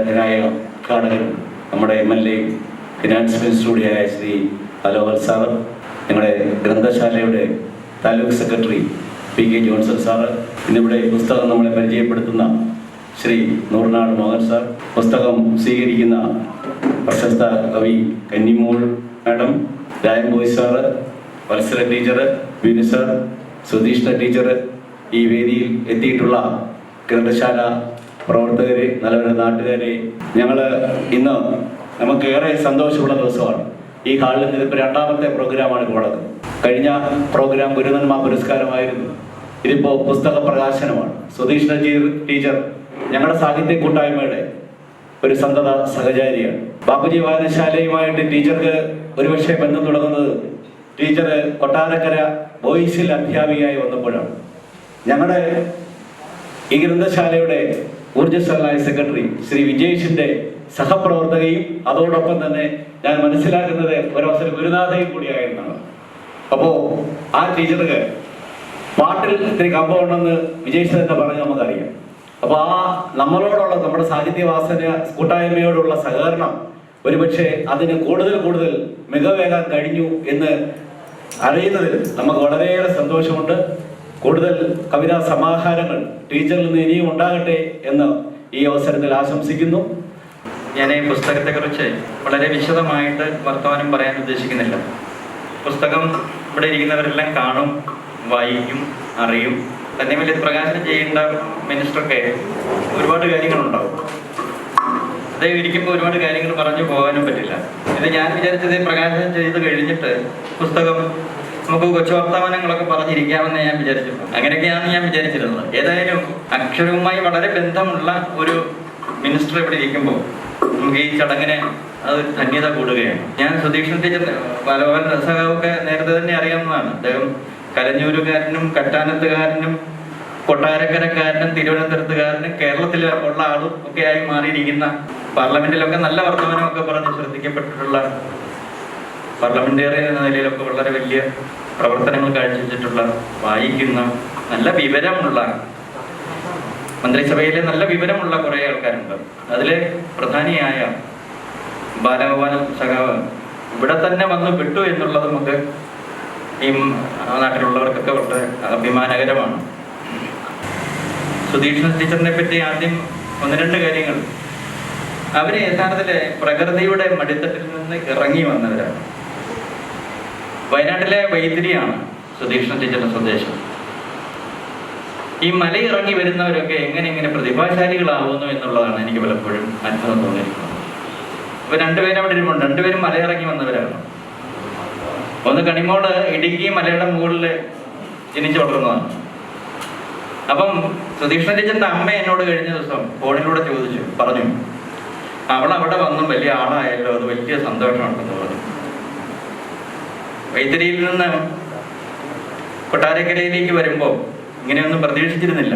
ആരാധനായ ഉദ്ഘാടകരും നമ്മുടെ MLA finance minister കൂടിയായ ശ്രീ അലോവൽ സാറ്, ഞങ്ങളുടെ ഗ്രന്ഥശാലയുടെ taluk secretary PK Johnson sir, ഇന്നിവിടെ പുസ്തകം നമ്മളെ പരിചയപ്പെടുത്തുന്ന ശ്രീ നൂർനാട് മോഹൻ സാർ, പുസ്തകം സ്വീകരിക്കുന്ന പ്രശസ്ത കവി കന്നിമോൾ മാഡം, രായംബോയ് sir, Vatsara teacher, Vinu sir, Sudheeshna teacher, ഈ വേദിയിൽ എത്തിയിട്ടുള്ള ഗ്രന്ഥശാല പ്രവർത്തകരെ, നല്ലവരെ നാട്ടുകാരെ, ഞങ്ങൾ ഇന്ന് നമുക്കേറെ സന്തോഷമുള്ള ദിവസമാണ്. ഈ ഹാളിൽ നിന്ന് ഇതിപ്പോൾ രണ്ടാമത്തെ പ്രോഗ്രാമാണ് ഉള്ളത്. കഴിഞ്ഞ പ്രോഗ്രാം ഗുരുനന്മ പുരസ്കാരമായിരുന്നു. ഇതിപ്പോൾ പുസ്തക പ്രകാശനമാണ്. സുധീഷ്ണ ടീച്ചർ ഞങ്ങളുടെ സാഹിത്യ കൂട്ടായ്മയുടെ ഒരു സന്തത സഹചാരിയാണ്. ബാപ്പുജി വായനശാലയുമായിട്ട് ടീച്ചർക്ക് ഒരുപക്ഷെ ബന്ധം തുടങ്ങുന്നത് ടീച്ചർ കൊട്ടാരക്കര ബോയ്സിൽ അധ്യാപികയായി വന്നപ്പോഴാണ്. ഞങ്ങളുടെ ഈ ഗ്രന്ഥശാലയുടെ ഊർജ്ജസ്വലനായ സെക്രട്ടറി ശ്രീ വിജേഷിന്റെ സഹപ്രവർത്തകയും അതോടൊപ്പം തന്നെ ഞാൻ മനസ്സിലാക്കുന്നത് ഒരവസരം ഗുരുനാഥയും കൂടിയായിരുന്നാണ്. അപ്പോൾ ആ ടീച്ചർക്ക് പാട്ടിൽ ഇത്തിരി കമ്പമുണ്ടെന്ന് വിജേഷ് തന്നെ പറഞ്ഞ് നമുക്കറിയാം. അപ്പോൾ ആ നമ്മളോടുള്ള നമ്മുടെ സാഹിത്യവാസന കൂട്ടായ്മയോടുള്ള സഹകരണം ഒരുപക്ഷെ അതിന് കൂടുതൽ മികവേകാൻ കഴിഞ്ഞു എന്ന് അറിയുന്നതിൽ നമുക്ക് വളരെയേറെ സന്തോഷമുണ്ട്. കൂടുതൽ കവിതാ സമാഹാരങ്ങൾ ടീച്ചറിൽ നിന്ന് ഇനിയും ഉണ്ടാകട്ടെ എന്ന് ഈ അവസരത്തിൽ ആശംസിക്കുന്നു. ഞാൻ ഈ പുസ്തകത്തെക്കുറിച്ച് വളരെ വിശദമായിട്ട് വർത്തമാനം പറയാൻ ഉദ്ദേശിക്കുന്നില്ല. പുസ്തകം ഇവിടെ ഇരിക്കുന്നവരെല്ലാം കാണും, വായിക്കും, അറിയും. തന്നെ വലിയ പ്രകാശനം ചെയ്യേണ്ട മിനിസ്റ്റർക്ക് ഒരുപാട് കാര്യങ്ങളുണ്ടാവും. അദ്ദേഹം ഇരിക്കുമ്പോൾ ഒരുപാട് കാര്യങ്ങൾ പറഞ്ഞു പോകാനും പറ്റില്ല. ഇത് ഞാൻ വിചാരിച്ചത് പ്രകാശനം ചെയ്ത് കഴിഞ്ഞിട്ട് പുസ്തകം നമുക്ക് കൊച്ചു വർത്തമാനങ്ങളൊക്കെ പറഞ്ഞിരിക്കാമെന്ന് ഞാൻ വിചാരിച്ചിരുന്നു. അങ്ങനെയൊക്കെയാണ് ഞാൻ വിചാരിച്ചിരുന്നത്. ഏതായാലും അക്ഷരവുമായി വളരെ ബന്ധമുള്ള ഒരു മിനിസ്റ്റർ ഇവിടെ ഇരിക്കുമ്പോൾ നമുക്ക് ഈ ചടങ്ങിന് അത് ധന്യത കൂടുകയാണ്. ഞാൻ സുധീഷ്ണ ടീച്ചർ ബാലഗോപാൽ സഖാവൊക്കെ നേരത്തെ തന്നെ അറിയാവുന്നതാണ്. അദ്ദേഹം കലഞ്ഞൂരുകാരനും കറ്റാനത്തുകാരനും കൊട്ടാരക്കരക്കാരനും തിരുവനന്തപുരത്തുകാരനും കേരളത്തിൽ ഉള്ള ആളും ഒക്കെ ആയി മാറിയിരിക്കുന്ന, പാർലമെന്റിലൊക്കെ നല്ല വർത്തമാനമൊക്കെ പറഞ്ഞ് ശ്രദ്ധിക്കപ്പെട്ടിട്ടുള്ള, പാർലമെന്റേറിയൻ എന്ന നിലയിലൊക്കെ വളരെ വലിയ പ്രവർത്തനങ്ങൾ കാഴ്ചവെച്ചിട്ടുള്ള, വായിക്കുന്ന, നല്ല വിവരമുള്ള, മന്ത്രിസഭയിലെ നല്ല വിവരമുള്ള കുറേ ആൾക്കാരുണ്ട്. അതിലെ പ്രധാനിയായ ബാലഗോപാൽ സഖാവ് ഇവിടെ തന്നെ വന്ന് വിട്ടു എന്നുള്ളത് നമുക്ക് ഈ നാട്ടിലുള്ളവർക്കൊക്കെ വളരെ അഭിമാനകരമാണ്. സുധീഷ്ണ ടീച്ചറിനെ പറ്റി ആദ്യം 1-2 കാര്യങ്ങൾ. അവര് യഥാർത്ഥത്തില് പ്രകൃതിയുടെ മടിത്തട്ടിൽ നിന്ന് ഇറങ്ങി വന്നവരാണ്. വയനാട്ടിലെ വൈത്തിരിയാണ് സുധീഷ്ണ ടീച്ചറുടെ സ്വദേശം. ഈ മലയിറങ്ങി വരുന്നവരൊക്കെ എങ്ങനെ പ്രതിഭാശാലികളാവുന്നു എന്നുള്ളതാണ് എനിക്ക് പലപ്പോഴും അത്ഭുതം തോന്നിയിരിക്കുന്നത്. അപ്പൊ 2 പേരും അവിടെ ഇരുമുണ്ട്. 2 പേരും മലയിറങ്ങി വന്നവരാണ്. ഒന്ന് കണിമോള് ഇടുക്കി മലയുടെ മുകളിൽ ജനിച്ചു വളർന്നതാണ്. അപ്പം സുധീഷ്ണ ടീച്ചറിന്റെ അമ്മ എന്നോട് കഴിഞ്ഞ ദിവസം ഫോണിലൂടെ പറഞ്ഞു, അവളവിടെ വന്നും വലിയ ആളായല്ലോ, അത് വലിയ സന്തോഷമുണ്ടെന്ന് പറഞ്ഞു. വൈത്തിരിയിൽ നിന്ന് കൊട്ടാരക്കരയിലേക്ക് വരുമ്പോൾ ഇങ്ങനെയൊന്നും പ്രതീക്ഷിച്ചിരുന്നില്ല.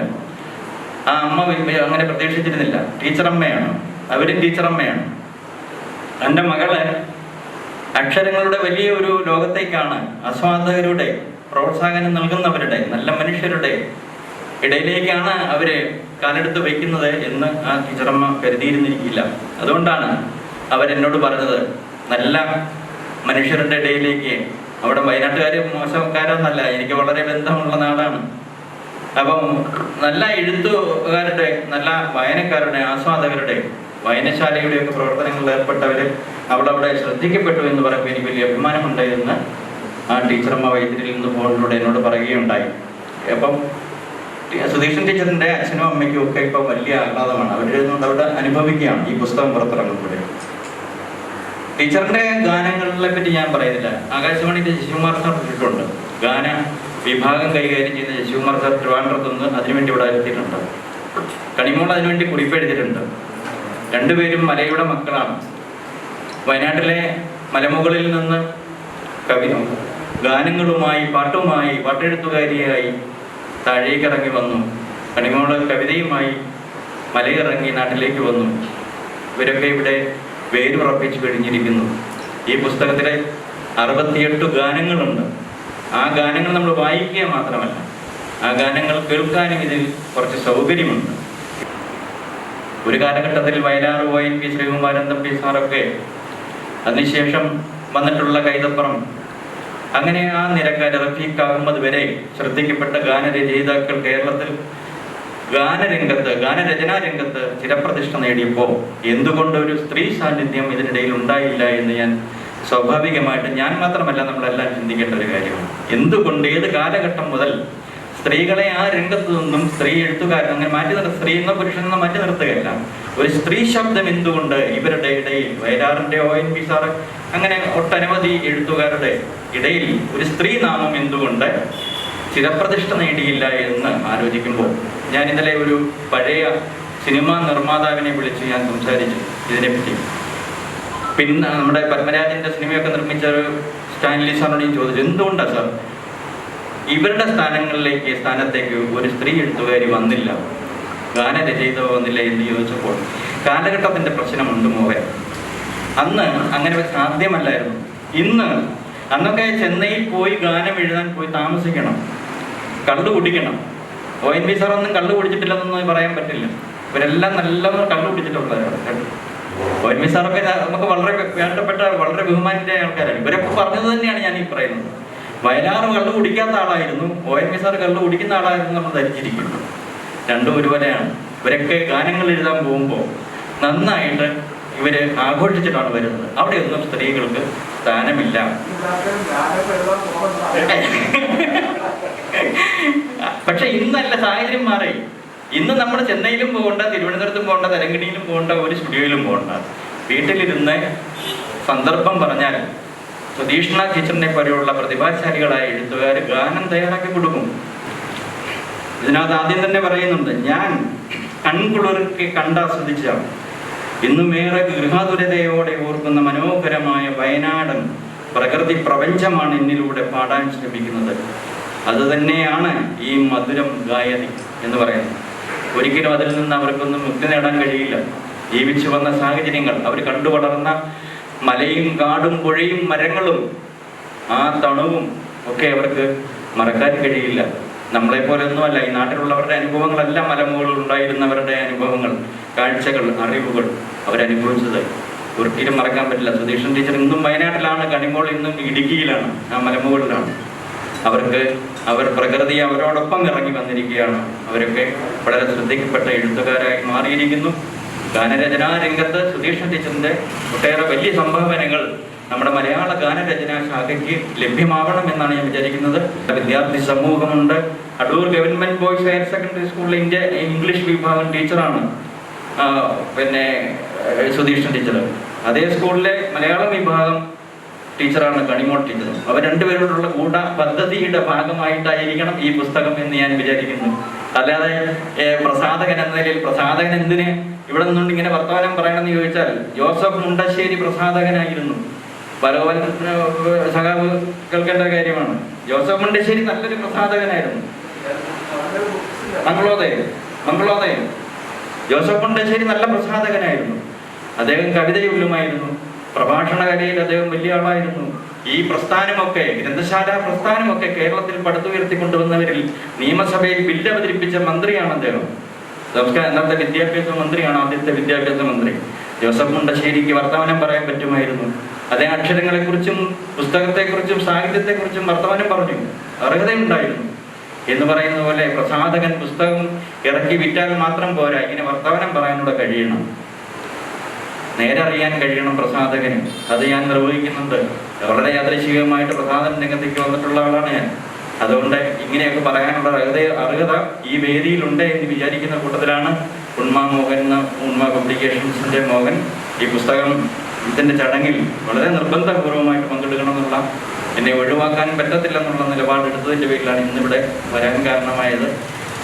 ആ അമ്മ അങ്ങനെ പ്രതീക്ഷിച്ചിരുന്നില്ല. ടീച്ചറമ്മയാണ്, അവരും ടീച്ചറമ്മയാണ്. എൻ്റെ മകളെ അക്ഷരങ്ങളുടെ വലിയ ഒരു ലോകത്തേക്കാണ്, ആസ്വാദകരുടെ, പ്രോത്സാഹനം നൽകുന്നവരുടെ, നല്ല മനുഷ്യരുടെ ഇടയിലേക്കാണ് അവര് കാലെടുത്ത് വയ്ക്കുന്നത് എന്ന് ആ ടീച്ചറമ്മ കരുതിയിരുന്നിരിക്കില്ല. അതുകൊണ്ടാണ് അവരെന്നോട് പറഞ്ഞത്, നല്ല മനുഷ്യരുടെ ഇടയിലേക്ക്. അവിടെ വയനാട്ടുകാര് മോശക്കാരെന്നല്ല, എനിക്ക് വളരെ ബന്ധമുള്ള നാടാണ്. അപ്പം നല്ല എഴുത്തുകാരുടെ, നല്ല വായനക്കാരുടെ, ആസ്വാദകരുടെ, വായനശാലയുടെ ഒക്കെ പ്രവർത്തനങ്ങളിൽ ഏർപ്പെട്ടവര് അവിടെ ശ്രദ്ധിക്കപ്പെട്ടു എന്ന് പറയുമ്പോൾ എനിക്ക് വലിയ അഭിമാനമുണ്ടായിരുന്നു. ആ ടീച്ചറമ്മ വൈദ്യുതിയിൽ നിന്ന് ഫോണിലൂടെ എന്നോട് പറയുകയുണ്ടായി. അപ്പം സുധീഷ്ണ ടീച്ചറിന്റെ അച്ഛനും അമ്മയ്ക്കും ഒക്കെ ഇപ്പം വലിയ ആഹ്ലാദമാണ്. അവരിരുന്നുകൊണ്ട് അവിടെ അനുഭവിക്കുകയാണ് ഈ പുസ്തകം പുറത്തിറങ്ങുമ്പോഴേ. ടീച്ചറിന്റെ ഗാനങ്ങളെ പറ്റി ഞാൻ പറയുന്നില്ല. ആകാശവാണിയുടെ ശശികുമാർ സാർ ഇട്ടിട്ടുണ്ട്. ഗാന വിഭാഗം കൈകാര്യം ചെയ്യുന്ന ശശികുമാർ സാർ ട്രിവാൻഡ്രത്ത് നിന്ന് അതിനുവേണ്ടി ഇവിടെ എത്തിയിട്ടുണ്ട്. കണിമോൾ അതിനുവേണ്ടി കുറിപ്പ് എഴുതിയിട്ടുണ്ട്. 2 പേരും മലയുടെ മക്കളാണ്. വയനാട്ടിലെ മലമുകളിൽ നിന്ന് ഗാനങ്ങളുമായി, പാട്ടെഴുത്തുകാരിയായി താഴേക്കിറങ്ങി വന്നു. കണിമോള് കവിതയുമായി മലയിറങ്ങി നാട്ടിലേക്ക് വന്നു. ഇവരൊക്കെ ഇവിടെ വേരുറപ്പിച്ച് കഴിഞ്ഞിരിക്കുന്നു. ഈ പുസ്തകത്തിലെ 68 ഗാനങ്ങളുണ്ട്. ആ ഗാനങ്ങൾ നമ്മൾ വായിക്കുക മാത്രമല്ല, ആ ഗാനങ്ങൾ കേൾക്കാനും ഇതിൽ കുറച്ച് സൗകര്യമുണ്ട്. ഒരു കാലഘട്ടത്തിൽ വയലാർ ONV ശ്രീകുമാരൻ തമ്പി സാറൊക്കെ, അതിനുശേഷം വന്നിട്ടുള്ള കൈതപ്പുറം, അങ്ങനെ ആ നിരക്കാർ റഫീഖ് അഹമ്മദ് വരെ ശ്രദ്ധിക്കപ്പെട്ട ഗാനരചയിതാക്കൾ കേരളത്തിൽ ഗാനരചനാ രംഗത്ത് ചിരപ്രതിഷ്ഠ നേടിയപ്പോൾ എന്തുകൊണ്ട് ഒരു സ്ത്രീ സാന്നിധ്യം ഇതിനിടയിൽ ഉണ്ടായില്ല എന്ന് ഞാൻ സ്വാഭാവികമായിട്ട്, ഞാൻ മാത്രമല്ല നമ്മളെല്ലാം ചിന്തിക്കേണ്ട ഒരു കാര്യമാണ്. എന്തുകൊണ്ട്, ഏത് കാലഘട്ടം മുതൽ സ്ത്രീകളെ ആ രംഗത്ത് നിന്നും, സ്ത്രീ എഴുത്തുകാരൻ അങ്ങനെ മാറ്റി സ്ത്രീ എന്നോ പുരുഷനെന്നോ മാറ്റി നിർത്തുകയല്ല, ഒരു സ്ത്രീ ശബ്ദം എന്തുകൊണ്ട് ഇവരുടെ ഇടയിൽ, വയലാറിന്റെ ONV സാറ് അങ്ങനെ ഒട്ടനവധി എഴുത്തുകാരുടെ ഇടയിൽ ഒരു സ്ത്രീ നാമം എന്തുകൊണ്ട് ചിരപ്രതിഷ്ഠ നേടിയില്ല എന്ന് ആലോചിക്കുമ്പോൾ, ഞാൻ ഇന്നലെ ഒരു പഴയ സിനിമാ നിർമ്മാതാവിനെ വിളിച്ച് ഞാൻ സംസാരിച്ചു ഇതിനെപ്പറ്റി. പിന്നെ നമ്മുടെ പത്മരാജന്റെ സിനിമയൊക്കെ നിർമ്മിച്ച ഒരു സ്റ്റാൻലി സാറിനോട് ഞാൻ ചോദിച്ചു, എന്തുകൊണ്ടാണ് സാർ ഇവരുടെ സ്ഥാനത്തേക്ക് ഒരു സ്ത്രീ എഴുത്തുകാരി വന്നില്ല, ഗാനരചയിത വന്നില്ല എന്ന് ചോദിച്ചപ്പോൾ, കാലഘട്ടത്തിന്റെ പ്രശ്നമുണ്ട് മോഹൻ. അന്ന് അങ്ങനെ സാധ്യമല്ലായിരുന്നു. അന്നൊക്കെ ചെന്നൈയിൽ പോയി ഗാനം എഴുതാൻ പോയി താമസിക്കണം, കള്ളു കുടിക്കണം. ONV സാറൊന്നും കള്ളു കുടിച്ചിട്ടില്ലെന്നൊന്നും പറയാൻ പറ്റില്ല. ഇവരെല്ലാം നല്ലവണ്ണം കള്ളു കുടിച്ചിട്ടുള്ളവരാണ്. ONV സാറൊക്കെ നമുക്ക് വളരെ വേണ്ടപ്പെട്ട, വളരെ ബഹുമാനിച്ച ആൾക്കാരാണ്. ഇവരൊക്കെ പറഞ്ഞത് തന്നെയാണ് ഞാൻ ഈ പറയുന്നത്. വയലാർ കള്ളു കുടിക്കാത്ത ആളായിരുന്നു, ONV സാർ കള്ളു കുടിക്കുന്ന ആളായിരുന്നു നമ്മൾ ധരിച്ചിരിക്കുന്നു. രണ്ടും ഒരുപോലെയാണ്. ഇവരൊക്കെ ഗാനങ്ങൾ എഴുതാൻ പോകുമ്പോൾ നന്നായിട്ട് ഇവര് ആഘോഷിച്ചിട്ടാണ് വരുന്നത്. അവിടെയൊന്നും സ്ത്രീകൾക്ക് സ്ഥാനമില്ല. പക്ഷെ ഇന്നല്ല, സാഹചര്യം മാറി. ഇന്ന് നമ്മൾ ചെന്നൈയിലും പോകണ്ട, തിരുവനന്തപുരത്തും പോകണ്ട, തെലങ്കണിയിലും പോകണ്ട, ഒരു സ്റ്റുഡിയോയിലും പോകണ്ട. വീട്ടിലിരുന്ന് സന്ദർഭം പറഞ്ഞാൽ സുധീഷ്ണ ടീച്ചറിനെ പോലെയുള്ള പ്രതിഭാശാലികളായ എഴുത്തുകാർ ഗാനം തയ്യാറാക്കി കൊടുക്കും. ഇതിനകത്ത് ആദ്യം തന്നെ പറയുന്നുണ്ട്, ഞാൻ കൺകുളിർക്ക് കണ്ടാസ്വദിച്ച ഇന്നുമേറെ ഗൃഹാതുരതയോടെ ഓർക്കുന്ന മനോഹരമായ വയനാടൻ പ്രകൃതി പ്രപഞ്ചമാണ് എന്നിലൂടെ പാടാൻ ശ്രമിക്കുന്നത്. അതുതന്നെയാണ് ഈ മധുരം ഗായതി എന്ന് പറയുന്നത്. ഒരിക്കലും അതിൽ നിന്ന് അവർക്കൊന്നും മുക്തി നേടാൻ കഴിയില്ല. ജീവിച്ചു വന്ന സാഹചര്യങ്ങൾ, അവർ കണ്ടു വളർന്ന മലയും കാടും പുഴയും മരങ്ങളും ആ തണുവും ഒക്കെ അവർക്ക് മറക്കാൻ കഴിയില്ല. നമ്മളെപ്പോലെ ഒന്നുമല്ല. ഈ നാട്ടിലുള്ളവരുടെ അനുഭവങ്ങളല്ല മലമുകളിൽ ഉണ്ടായിരുന്നവരുടെ അനുഭവങ്ങൾ, കാഴ്ചകൾ, അറിവുകൾ അവരനുഭവിച്ചത് ഒരിക്കലും മറക്കാൻ പറ്റില്ല. സുധീഷൻ ടീച്ചർ ഇന്നും വയനാട്ടിലാണ്, കണിമോൾ ഇന്നും ഇടുക്കിയിലാണ്, ആ മലമുകളിലാണ്. അവർ പ്രകൃതി അവരോടൊപ്പം ഇറങ്ങി വന്നിരിക്കുകയാണ്. അവരൊക്കെ വളരെ ശ്രദ്ധിക്കപ്പെട്ട എഴുത്തുകാരായി മാറിയിരിക്കുന്നു. ഗാനരചനാ രംഗത്ത് സുധീഷ്ണ ടീച്ചറിന്റെ ഒട്ടേറെ വലിയ സംഭാവനകൾ നമ്മുടെ മലയാള ഗാനരചനാ ശാഖയ്ക്ക് ലഭ്യമാവണമെന്നാണ് ഞാൻ വിചാരിക്കുന്നത്. വിദ്യാർത്ഥി സമൂഹമുണ്ട്. Adoor government boys higher secondary സ്കൂളിലെ ഇംഗ്ലീഷ് വിഭാഗം ടീച്ചറാണ് പിന്നെ സുധീഷ്ണ ടീച്ചർ. അതേ സ്കൂളിലെ മലയാളം വിഭാഗം ടീച്ചറാണ് കണിമോൾ ടീച്ചർ. അവർ രണ്ടുപേരോടുള്ള പദ്ധതിയുടെ ഭാഗമായിട്ടായിരിക്കണം ഈ പുസ്തകം എന്ന് ഞാൻ വിചാരിക്കുന്നു. അല്ലാതെ പ്രസാധകൻ എന്ന നിലയിൽ, പ്രസാധകൻ എന്തിന് ഇവിടെ നിന്നുകൊണ്ട് ഇങ്ങനെ വർത്തമാനം പറയണമെന്ന് ചോദിച്ചാൽ, ജോസഫ് മുണ്ടശ്ശേരി പ്രസാധകനായിരുന്നു. പലവൻ സഖാവ് കേൾക്കേണ്ട കാര്യമാണ്. ജോസഫ് മുണ്ടശ്ശേരി നല്ലൊരു പ്രസാധകനായിരുന്നു. മംഗളോദയം ജോസഫ് മുണ്ടശ്ശേരി നല്ല പ്രസാധകനായിരുന്നു. അദ്ദേഹം കവിത ചൊല്ലുമായിരുന്നു. പ്രഭാഷണ കലയിൽ അദ്ദേഹം വലിയ ആളായിരുന്നു. ഈ പ്രസ്ഥാനമൊക്കെ, ഗ്രന്ഥശാല പ്രസ്ഥാനമൊക്കെ കേരളത്തിൽ പടുത്തുയർത്തിക്കൊണ്ടുവന്നവരിൽ നിയമസഭയിൽ ബില്ല് അവതരിപ്പിച്ച മന്ത്രിയാണ് അദ്ദേഹം. അന്നത്തെ വിദ്യാഭ്യാസ മന്ത്രിയാണ്, ആദ്യത്തെ വിദ്യാഭ്യാസ മന്ത്രി. ജോസഫ് മുണ്ടശ്ശേരിക്ക് വർത്തമാനം പറയാൻ പറ്റുമായിരുന്നു. അദ്ദേഹം അക്ഷരങ്ങളെക്കുറിച്ചും പുസ്തകത്തെക്കുറിച്ചും സാഹിത്യത്തെക്കുറിച്ചും വർത്തമാനം പറഞ്ഞു, അർഹതയുണ്ടായിരുന്നു. എന്ന് പറയുന്ന പോലെ പ്രസാധകൻ പുസ്തകം ഇറക്കി വിറ്റാൽ മാത്രം പോരാ, ഇങ്ങനെ വർത്തമാനം പറയാനൂടെ കഴിയണം, നേരെ അറിയാൻ കഴിയണം പ്രസാധകന്. അത് ഞാൻ നിർവഹിക്കുന്നുണ്ട്. വളരെ യാദൃശ്ചികമായിട്ട് പ്രസാധന രംഗത്തേക്ക് വന്നിട്ടുള്ള ആളാണ് ഞാൻ. അതുകൊണ്ട് ഇങ്ങനെയൊക്കെ പറയാനുള്ള അർഹത ഈ വേദിയിലുണ്ട് എന്ന് വിചാരിക്കുന്ന കൂട്ടത്തിലാണ് ഉണ്മ പബ്ലിക്കേഷൻസിന്റെ മോഹൻ ഈ പുസ്തകം ഇതിന്റെ ചടങ്ങിൽ വളരെ നിർബന്ധപൂർവമായിട്ട് പങ്കെടുക്കണമെന്നുള്ള, എന്നെ ഒഴിവാക്കാൻ പറ്റത്തില്ലെന്നുള്ള നിലപാടെടുത്തതിൻ്റെ പേരിലാണ് ഇന്നിവിടെ വരാൻ കാരണമായത്.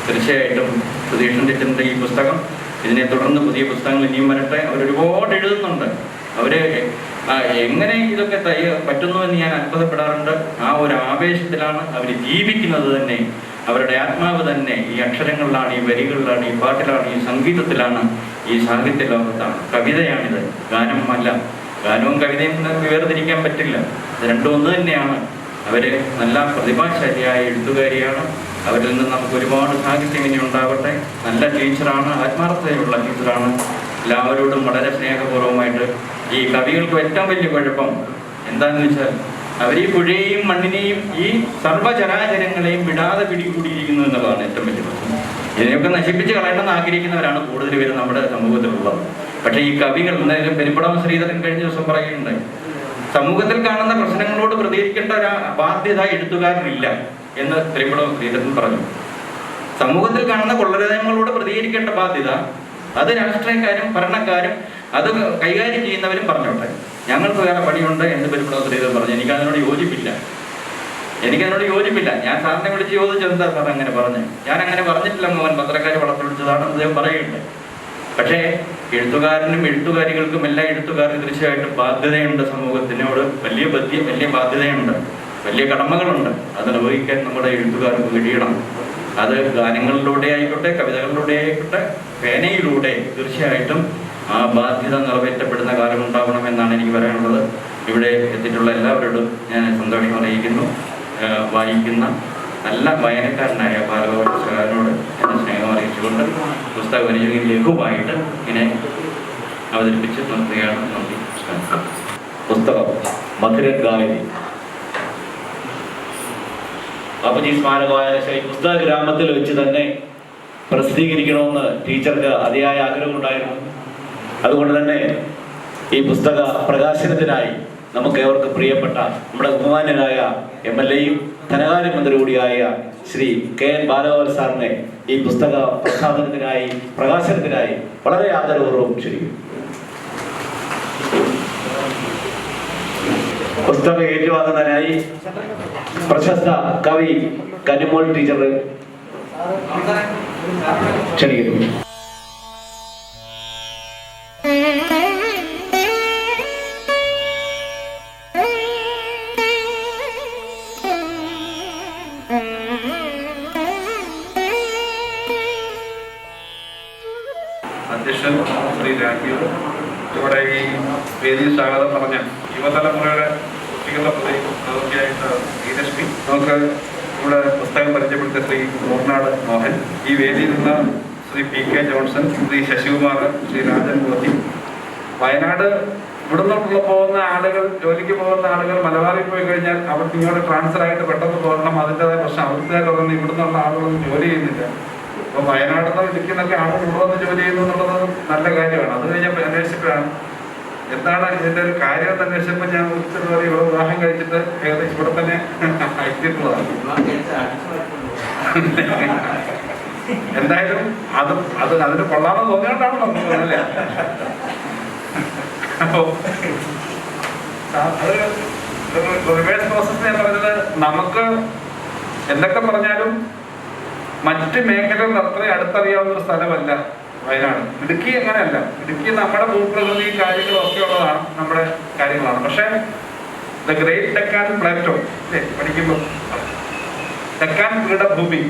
തീർച്ചയായിട്ടും സുധീഷൻ ടീച്ചറിന്റെ ഈ പുസ്തകം, ഇതിനെ തുടർന്ന് പുതിയ പുസ്തകങ്ങൾ ഇനിയും വരട്ടെ. അവരൊരുപാട് എഴുതുന്നുണ്ട്. അവര് എങ്ങനെ ഇതൊക്കെ പറ്റുന്നു എന്ന് ഞാൻ അത്ഭുതപ്പെടാറുണ്ട്. ആ ഒരു ആവേശത്തിലാണ് അവർ ജീവിക്കുന്നത് തന്നെ. അവരുടെ ആത്മാവ് തന്നെ ഈ അക്ഷരങ്ങളിലാണ്, ഈ വരികളിലാണ്, ഈ പാട്ടിലാണ്, ഈ സംഗീതത്തിലാണ്, ഈ സാഹിത്യ ലോകത്താണ്. കവിതയാണിത്, ഗാനം അല്ല. ഗാനവും കവിതയും വേർതിരിക്കാൻ പറ്റില്ല. ഇത് രണ്ടും ഒന്ന് തന്നെയാണ്. അവർ നല്ല പ്രതിഭാശാലിയായ എഴുത്തുകാരിയാണ്. അവരിൽ നിന്ന് നമുക്ക് ഒരുപാട് സാഹിത്യം ഇനി ഉണ്ടാവട്ടെ. നല്ല ടീച്ചറാണ്, ആത്മാർത്ഥതയുള്ള ടീച്ചറാണ്. എല്ലാവരോടും വളരെ സ്നേഹപൂർവ്വമായിട്ട്. ഈ കവികൾക്ക് ഏറ്റവും വലിയ കുഴപ്പം എന്താണെന്ന് വെച്ചാൽ അവർ ഈ പുഴയെയും മണ്ണിനെയും ഈ സർവ്വചരാചരങ്ങളെയും വിടാതെ പിടികൂടിയിരിക്കുന്നു എന്നുള്ളതാണ് ഏറ്റവും വലിയ പ്രശ്നം. ഇതിനെയൊക്കെ നശിപ്പിച്ച് കളയണമെന്ന് ആഗ്രഹിക്കുന്നവരാണ് കൂടുതൽ പേര് നമ്മുടെ സമൂഹത്തിലുള്ളത്. പക്ഷേ ഈ കവികൾ, എന്തായാലും പെരുമ്പടവം ശ്രീധരൻ കഴിഞ്ഞ ദിവസം പറയുന്നുണ്ട്, സമൂഹത്തിൽ കാണുന്ന പ്രശ്നങ്ങളോട് പ്രതികരിക്കേണ്ട ഒരു ബാധ്യത എഴുത്തുകാരനില്ല എന്ന് പെരുമ്പടവം ശ്രീധരൻ പറഞ്ഞു. സമൂഹത്തിൽ കാണുന്ന കൊള്ളരുതായ്മകളോട് പ്രതികരിക്കേണ്ട ബാധ്യത അത് രാഷ്ട്രീയക്കാരും ഭരണക്കാരും അത് കൈകാര്യം ചെയ്യുന്നവരും പറഞ്ഞോട്ടെ. ഞങ്ങൾക്ക് വേറെ പണിയുണ്ട് എന്ന് പെരുമ്പടവം ശ്രീധരൻ പറഞ്ഞു. എനിക്കതിനോട് യോജിപ്പില്ല. ഞാൻ സാറിനെ വിളിച്ച് ചോദിച്ചു, എന്താ സാർ അങ്ങനെ പറഞ്ഞു? ഞാൻ അങ്ങനെ പറഞ്ഞിട്ടില്ല, മോൻ പത്രക്കാർ വളർത്തിവിളിച്ചതാണ് അദ്ദേഹം പറയുന്നുണ്ട്. പക്ഷേ എഴുത്തുകാരനും എഴുത്തുകാരികൾക്കും എല്ലാ എഴുത്തുകാർക്കും തീർച്ചയായിട്ടും ബാധ്യതയുണ്ട്. സമൂഹത്തിനോട് വലിയ ബാധ്യതയുണ്ട്, വലിയ കടമകളുണ്ട്. അത് നിർവഹിക്കാൻ നമ്മുടെ എഴുത്തുകാർക്ക് കഴിയണം. അത് ഗാനങ്ങളിലൂടെ ആയിക്കോട്ടെ, കവിതകളിലൂടെ ആയിക്കോട്ടെ, പേനയിലൂടെ തീർച്ചയായിട്ടും ആ ബാധ്യത നിറവേറ്റപ്പെടുന്ന കാലം ഉണ്ടാവണമെന്നാണ് എനിക്ക് പറയാനുള്ളത്. ഇവിടെ എത്തിയിട്ടുള്ള എല്ലാവരോടും ഞാൻ സന്തോഷം അറിയിക്കുന്നു. വായിക്കുന്ന നല്ല വായനക്കാരനായ ബാലഗോപാലനോട് എന്നെ സ്നേഹം അറിയിച്ചുകൊണ്ട് പുസ്തകം എനിക്ക് ലഘുവായിട്ട് ഇങ്ങനെ അവതരിപ്പിച്ച് നിർത്തുകയാണ്. നന്ദി. പുസ്തകം മധുരൻ ഗായനി, ബാപ്പുജി സ്മാരക വായനശാല പുസ്തക ഗ്രാമത്തിൽ വെച്ച് തന്നെ പ്രസിദ്ധീകരിക്കണമെന്ന് ടീച്ചർക്ക് അതിയായ ആഗ്രഹമുണ്ടായിരുന്നു. അതുകൊണ്ട് തന്നെ ഈ പുസ്തക പ്രകാശനത്തിനായി നമുക്ക് ഏവർക്ക് പ്രിയപ്പെട്ട നമ്മുടെ ബഹുമാന്യനായ MLA-യും ധനകാര്യമന്ത്രി കൂടിയായ ശ്രീ KN ബാലഗോപാൽ സാറിനെ ഈ പുസ്തക പ്രകാശനത്തിനായി വളരെ ആദരപൂർവ്വം ക്ഷണിക്കുന്നു. പുസ്തകം ഏറ്റുവാങ്ങുന്നതിനായി പ്രശസ്ത കവി കനിമോൾ ടീച്ചർ ക്ഷണിക്കുന്നു. അധ്യക്ഷൻ ശ്രീ രാജീവ്, ഇവിടെ ഈ വേദിയിൽ സ്വാഗതം പറഞ്ഞ യുവതലമുറയുടെ കുട്ടികളുടെ പ്രതിനിധിയായിട്ട് ശ്രീലക്ഷ്മി, നമുക്ക് ഇവിടെ പുസ്തകം പരിചയപ്പെടുത്തിയ ശ്രീ മൂർനാട് മോഹൻ, ഈ വേദിയിൽ നിന്ന് ശ്രീ PK ജോൺസൺ, ശ്രീ ശശികുമാർ, ശ്രീ രാജൻ മോദി. വയനാട് ഇവിടുന്ന് പോകുന്ന ആളുകൾ, ജോലിക്ക് പോകുന്ന ആളുകൾ മലബാറിൽ പോയി കഴിഞ്ഞാൽ അവർക്ക് ഇങ്ങോട്ട് ട്രാൻസ്ഫർ ആയിട്ട് പെട്ടെന്ന് പോകണം. അതിൻ്റെതായ പ്രശ്നം അവിടുത്തെ ഇവിടുന്നുള്ള ആളുകളൊന്നും ജോലി ചെയ്യുന്നില്ല. അപ്പോൾ വയനാട്ടിൽ നിന്ന് ഇടുക്കിന്നൊക്കെ ആളുകൾ ഇവിടെ വന്ന് ജോലി ചെയ്യുന്നു എന്നുള്ളത് നല്ല കാര്യമാണ്. അത് കഴിഞ്ഞപ്പോൾ അന്വേഷിച്ചപ്പോഴാണ് എന്താണ് ഇതിൻ്റെ ഒരു കാര്യം എന്ന് അന്വേഷിച്ചപ്പോൾ ഞാൻ ഇവിടെ വിവാഹം കഴിച്ചിട്ട് ഏകദേശം ഇവിടെ തന്നെ എത്തിയിട്ടുള്ളതാണ്. എന്തായാലും അതിന് കൊള്ളാമെന്ന് തോന്നിയോണ്ടാണല്ലോ അല്ലേ. അപ്പോൾ അത് റിവേഴ്സ് പ്രോസസ് ഞാൻ പറഞ്ഞത്, നമുക്ക് എന്തൊക്കെ പറഞ്ഞാലും മറ്റ് മേഖലകൾ അത്രയും അടുത്തറിയാവുന്ന ഒരു സ്ഥലമല്ല വയനാട്. ഇടുക്കി അങ്ങനെയല്ല. ഇടുക്കി നമ്മുടെ ഭൂപ്രകൃതി കാര്യങ്ങളും ഒക്കെ ഉള്ളതാണ്, നമ്മുടെ കാര്യങ്ങളാണ്. പക്ഷേ ദ ഗ്രേറ്റ് ഡെക്കാൻ പ്ലാറ്റോ അല്ലേ പഠിക്കുമ്പോൾ, ഡെക്കാൻ പീഠഭൂമി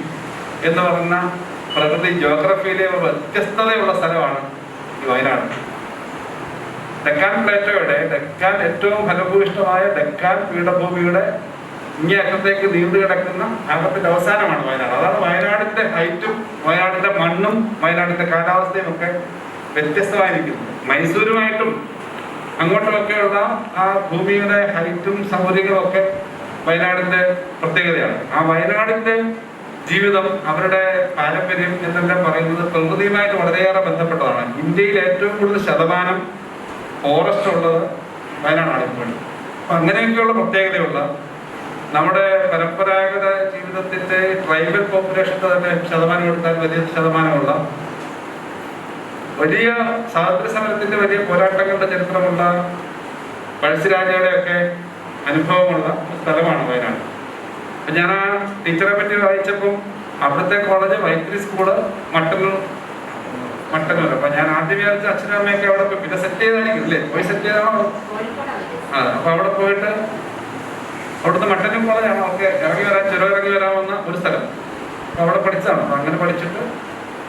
എന്ന് പറയുന്ന പ്രകൃതി ജോഗ്രഫിയിലെ ഒരു വ്യത്യസ്തതയുള്ള സ്ഥലമാണ് ഈ വയനാട്. ഡെക്കാൻ പ്ലാറ്റോയുടെ, ഡെക്കാൻ ഏറ്റവും ഫലഭൂയിഷ്ടമായ ഡെക്കാൻ പീഠഭൂമിയുടെ ഇങ്ങേ അറ്റത്തേക്ക് നീണ്ടു കിടക്കുന്ന അകത്തിന്റെ അവസാനമാണ് വയനാട്. അതാണ് വയനാടിന്റെ ഹൈറ്റും വയനാടിന്റെ മണ്ണും വയനാടിന്റെ കാലാവസ്ഥയും ഒക്കെ വ്യത്യസ്തമായിരിക്കുന്നത്. മൈസൂരുമായിട്ടും അങ്ങോട്ടുമൊക്കെയുള്ള ആ ഭൂമിയുടെ ഹൈറ്റും സൗകര്യങ്ങളും ഒക്കെ വയനാടിന്റെ പ്രത്യേകതയാണ്. ആ വയനാടിന്റെ ജീവിതം, അവരുടെ പാരമ്പര്യം എന്നെല്ലാം പറയുന്നത് പ്രകൃതിയുമായിട്ട് വളരെയേറെ ബന്ധപ്പെട്ടതാണ്. ഇന്ത്യയിൽ ഏറ്റവും കൂടുതൽ ശതമാനം ഫോറസ്റ്റ് ഉള്ളത് വയനാടാണ് ഇപ്പോഴും. അപ്പം അങ്ങനെയൊക്കെയുള്ള പ്രത്യേകതയുള്ള നമ്മുടെ പരമ്പരാഗത ജീവിതത്തിന്റെ ട്രൈബൽ പോപ്പുലേഷന്റെ തന്നെ ശതമാനം എടുത്താൽ വലിയ ശതമാനമുള്ള, വലിയ സ്വാതന്ത്ര്യ സമരത്തിന്റെ വലിയ പോരാട്ടങ്ങളുടെ ചരിത്രമുള്ള, പഴശ്ശിരാജയുടെയൊക്കെ അനുഭവമുള്ള സ്ഥലമാണ് വയനാട്. അപ്പം ഞാൻ ആ ടീച്ചറെ പറ്റി വായിച്ചപ്പം അവിടുത്തെ കോളേജ് മൈത്രി സ്കൂള് മട്ടന്നൂർ. അപ്പം ഞാൻ ആദ്യം വിചാരിച്ച അച്ഛനും അമ്മയൊക്കെ അവിടെ പോയി, പിന്നെ സെറ്റ് ചെയ്തായിരിക്കും അല്ലേ, പോയി സെറ്റ് ചെയ്താണോ? അപ്പൊ അവിടെ പോയിട്ട് അവിടുത്തെ മട്ടന്നൂർ കോളേജാണ് അവർക്ക് ഇറങ്ങി വരാവുന്ന ഒരു സ്ഥലം. അപ്പൊ അവിടെ പഠിച്ചതാണ്. അപ്പൊ അങ്ങനെ പഠിച്ചിട്ട്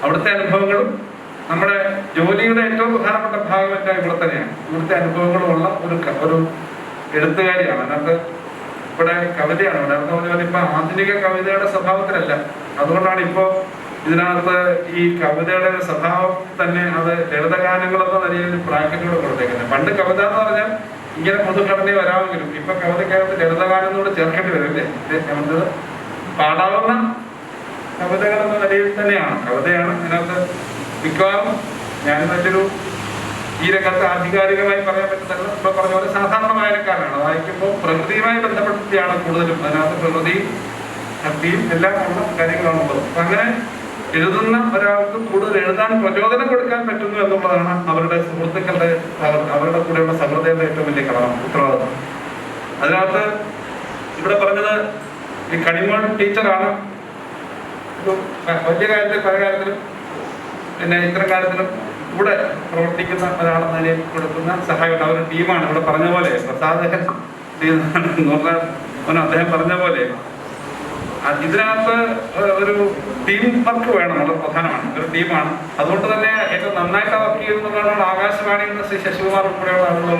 അവിടുത്തെ അനുഭവങ്ങളും നമ്മുടെ ജോലിയുടെ ഏറ്റവും പ്രധാനപ്പെട്ട ഭാഗമൊക്കെ ഇവിടെ തന്നെയാണ്. ഇവിടുത്തെ അനുഭവങ്ങളുമുള്ള ഒരു എഴുത്തുകാരിയാണ്. അതിനകത്ത് ഇവിടെ കവിതയാണ്. ഇവിടെ പറഞ്ഞ ഇപ്പൊ ആധുനിക കവിതയുടെ സ്വഭാവത്തിലല്ല. അതുകൊണ്ടാണ് ഇപ്പോ ഇതിനകത്ത് ഈ കവിതയുടെ ഒരു സ്വഭാവം തന്നെ അത് ലളിതഗാനങ്ങളെന്ന നിലയിൽ ബ്രാക്കറ്റുകൾ കൊടുത്തേക്കുന്നത്. പണ്ട് കവിത എന്ന് പറഞ്ഞാൽ ഇങ്ങനെ പൊതുഘടന വരാമെങ്കിലും ഇപ്പൊ കവിതയ്ക്കകത്ത് ലളിതഗാനത്തോട് ചേർക്കേണ്ടി വരും അല്ലേ? നമുക്ക് പാടാവുന്ന കവിതകൾ എന്ന നിലയിൽ തന്നെയാണ് കവിതയാണ് അതിനകത്ത് മിക്കവാറും. ഞാൻ മറ്റൊരു ഈ രംഗത്ത് ആധികാരികമായി പറയാൻ പറ്റുന്നത് ഇപ്പൊ പറഞ്ഞ പോലെ സാധാരണ വായനക്കാരാണ്. വായിക്കുമ്പോൾ പ്രകൃതിയുമായി ബന്ധപ്പെടുത്തിയാണ് കൂടുതലും. അതിനകത്ത് പ്രകൃതിയും ശക്തിയും എല്ലാം ഉള്ള കാര്യങ്ങളാണുള്ളത്. അപ്പൊ അങ്ങനെ എഴുതുന്ന ഒരാൾക്ക് കൂടുതൽ എഴുതാൻ പ്രചോദനം കൊടുക്കാൻ പറ്റുന്നു എന്നുള്ളതാണ് അവരുടെ സുഹൃത്തുക്കളുടെ അവരുടെ കൂടെയുള്ള സഹൃദയരുടെ ഏറ്റവും വലിയ ഉത്തരവാദിത്വം. അതിനകത്ത് ഇവിടെ പറഞ്ഞത് ഈ കണിമോൾ ടീച്ചറാണ് വലിയ കാര്യത്തിൽ പല കാര്യത്തിലും പിന്നെ ഇത്തരം കാര്യത്തിലും കൂടെ പ്രവർത്തിക്കുന്ന ഒരാളെന്ന നിലയിൽ കൊടുക്കുന്ന സഹായം. അവരുടെ ടീമാണ്. ഇവിടെ പറഞ്ഞ പോലെ പ്രസാദകൻ അദ്ദേഹം പറഞ്ഞ പോലെ ഇതിനകത്ത് ഒരു ടീം വർക്ക് വേണം. അത് പ്രധാനമാണ്. ഒരു ടീമാണ്. അതുകൊണ്ട് തന്നെ ഏറ്റവും നന്നായിട്ട് വർക്ക് ചെയ്യുന്നതാണ് ആകാശവാണിയിൽ നിന്ന് ശ്രീ ശശികുമാർ ഉൾപ്പെടെയുള്ള ആളുകൾ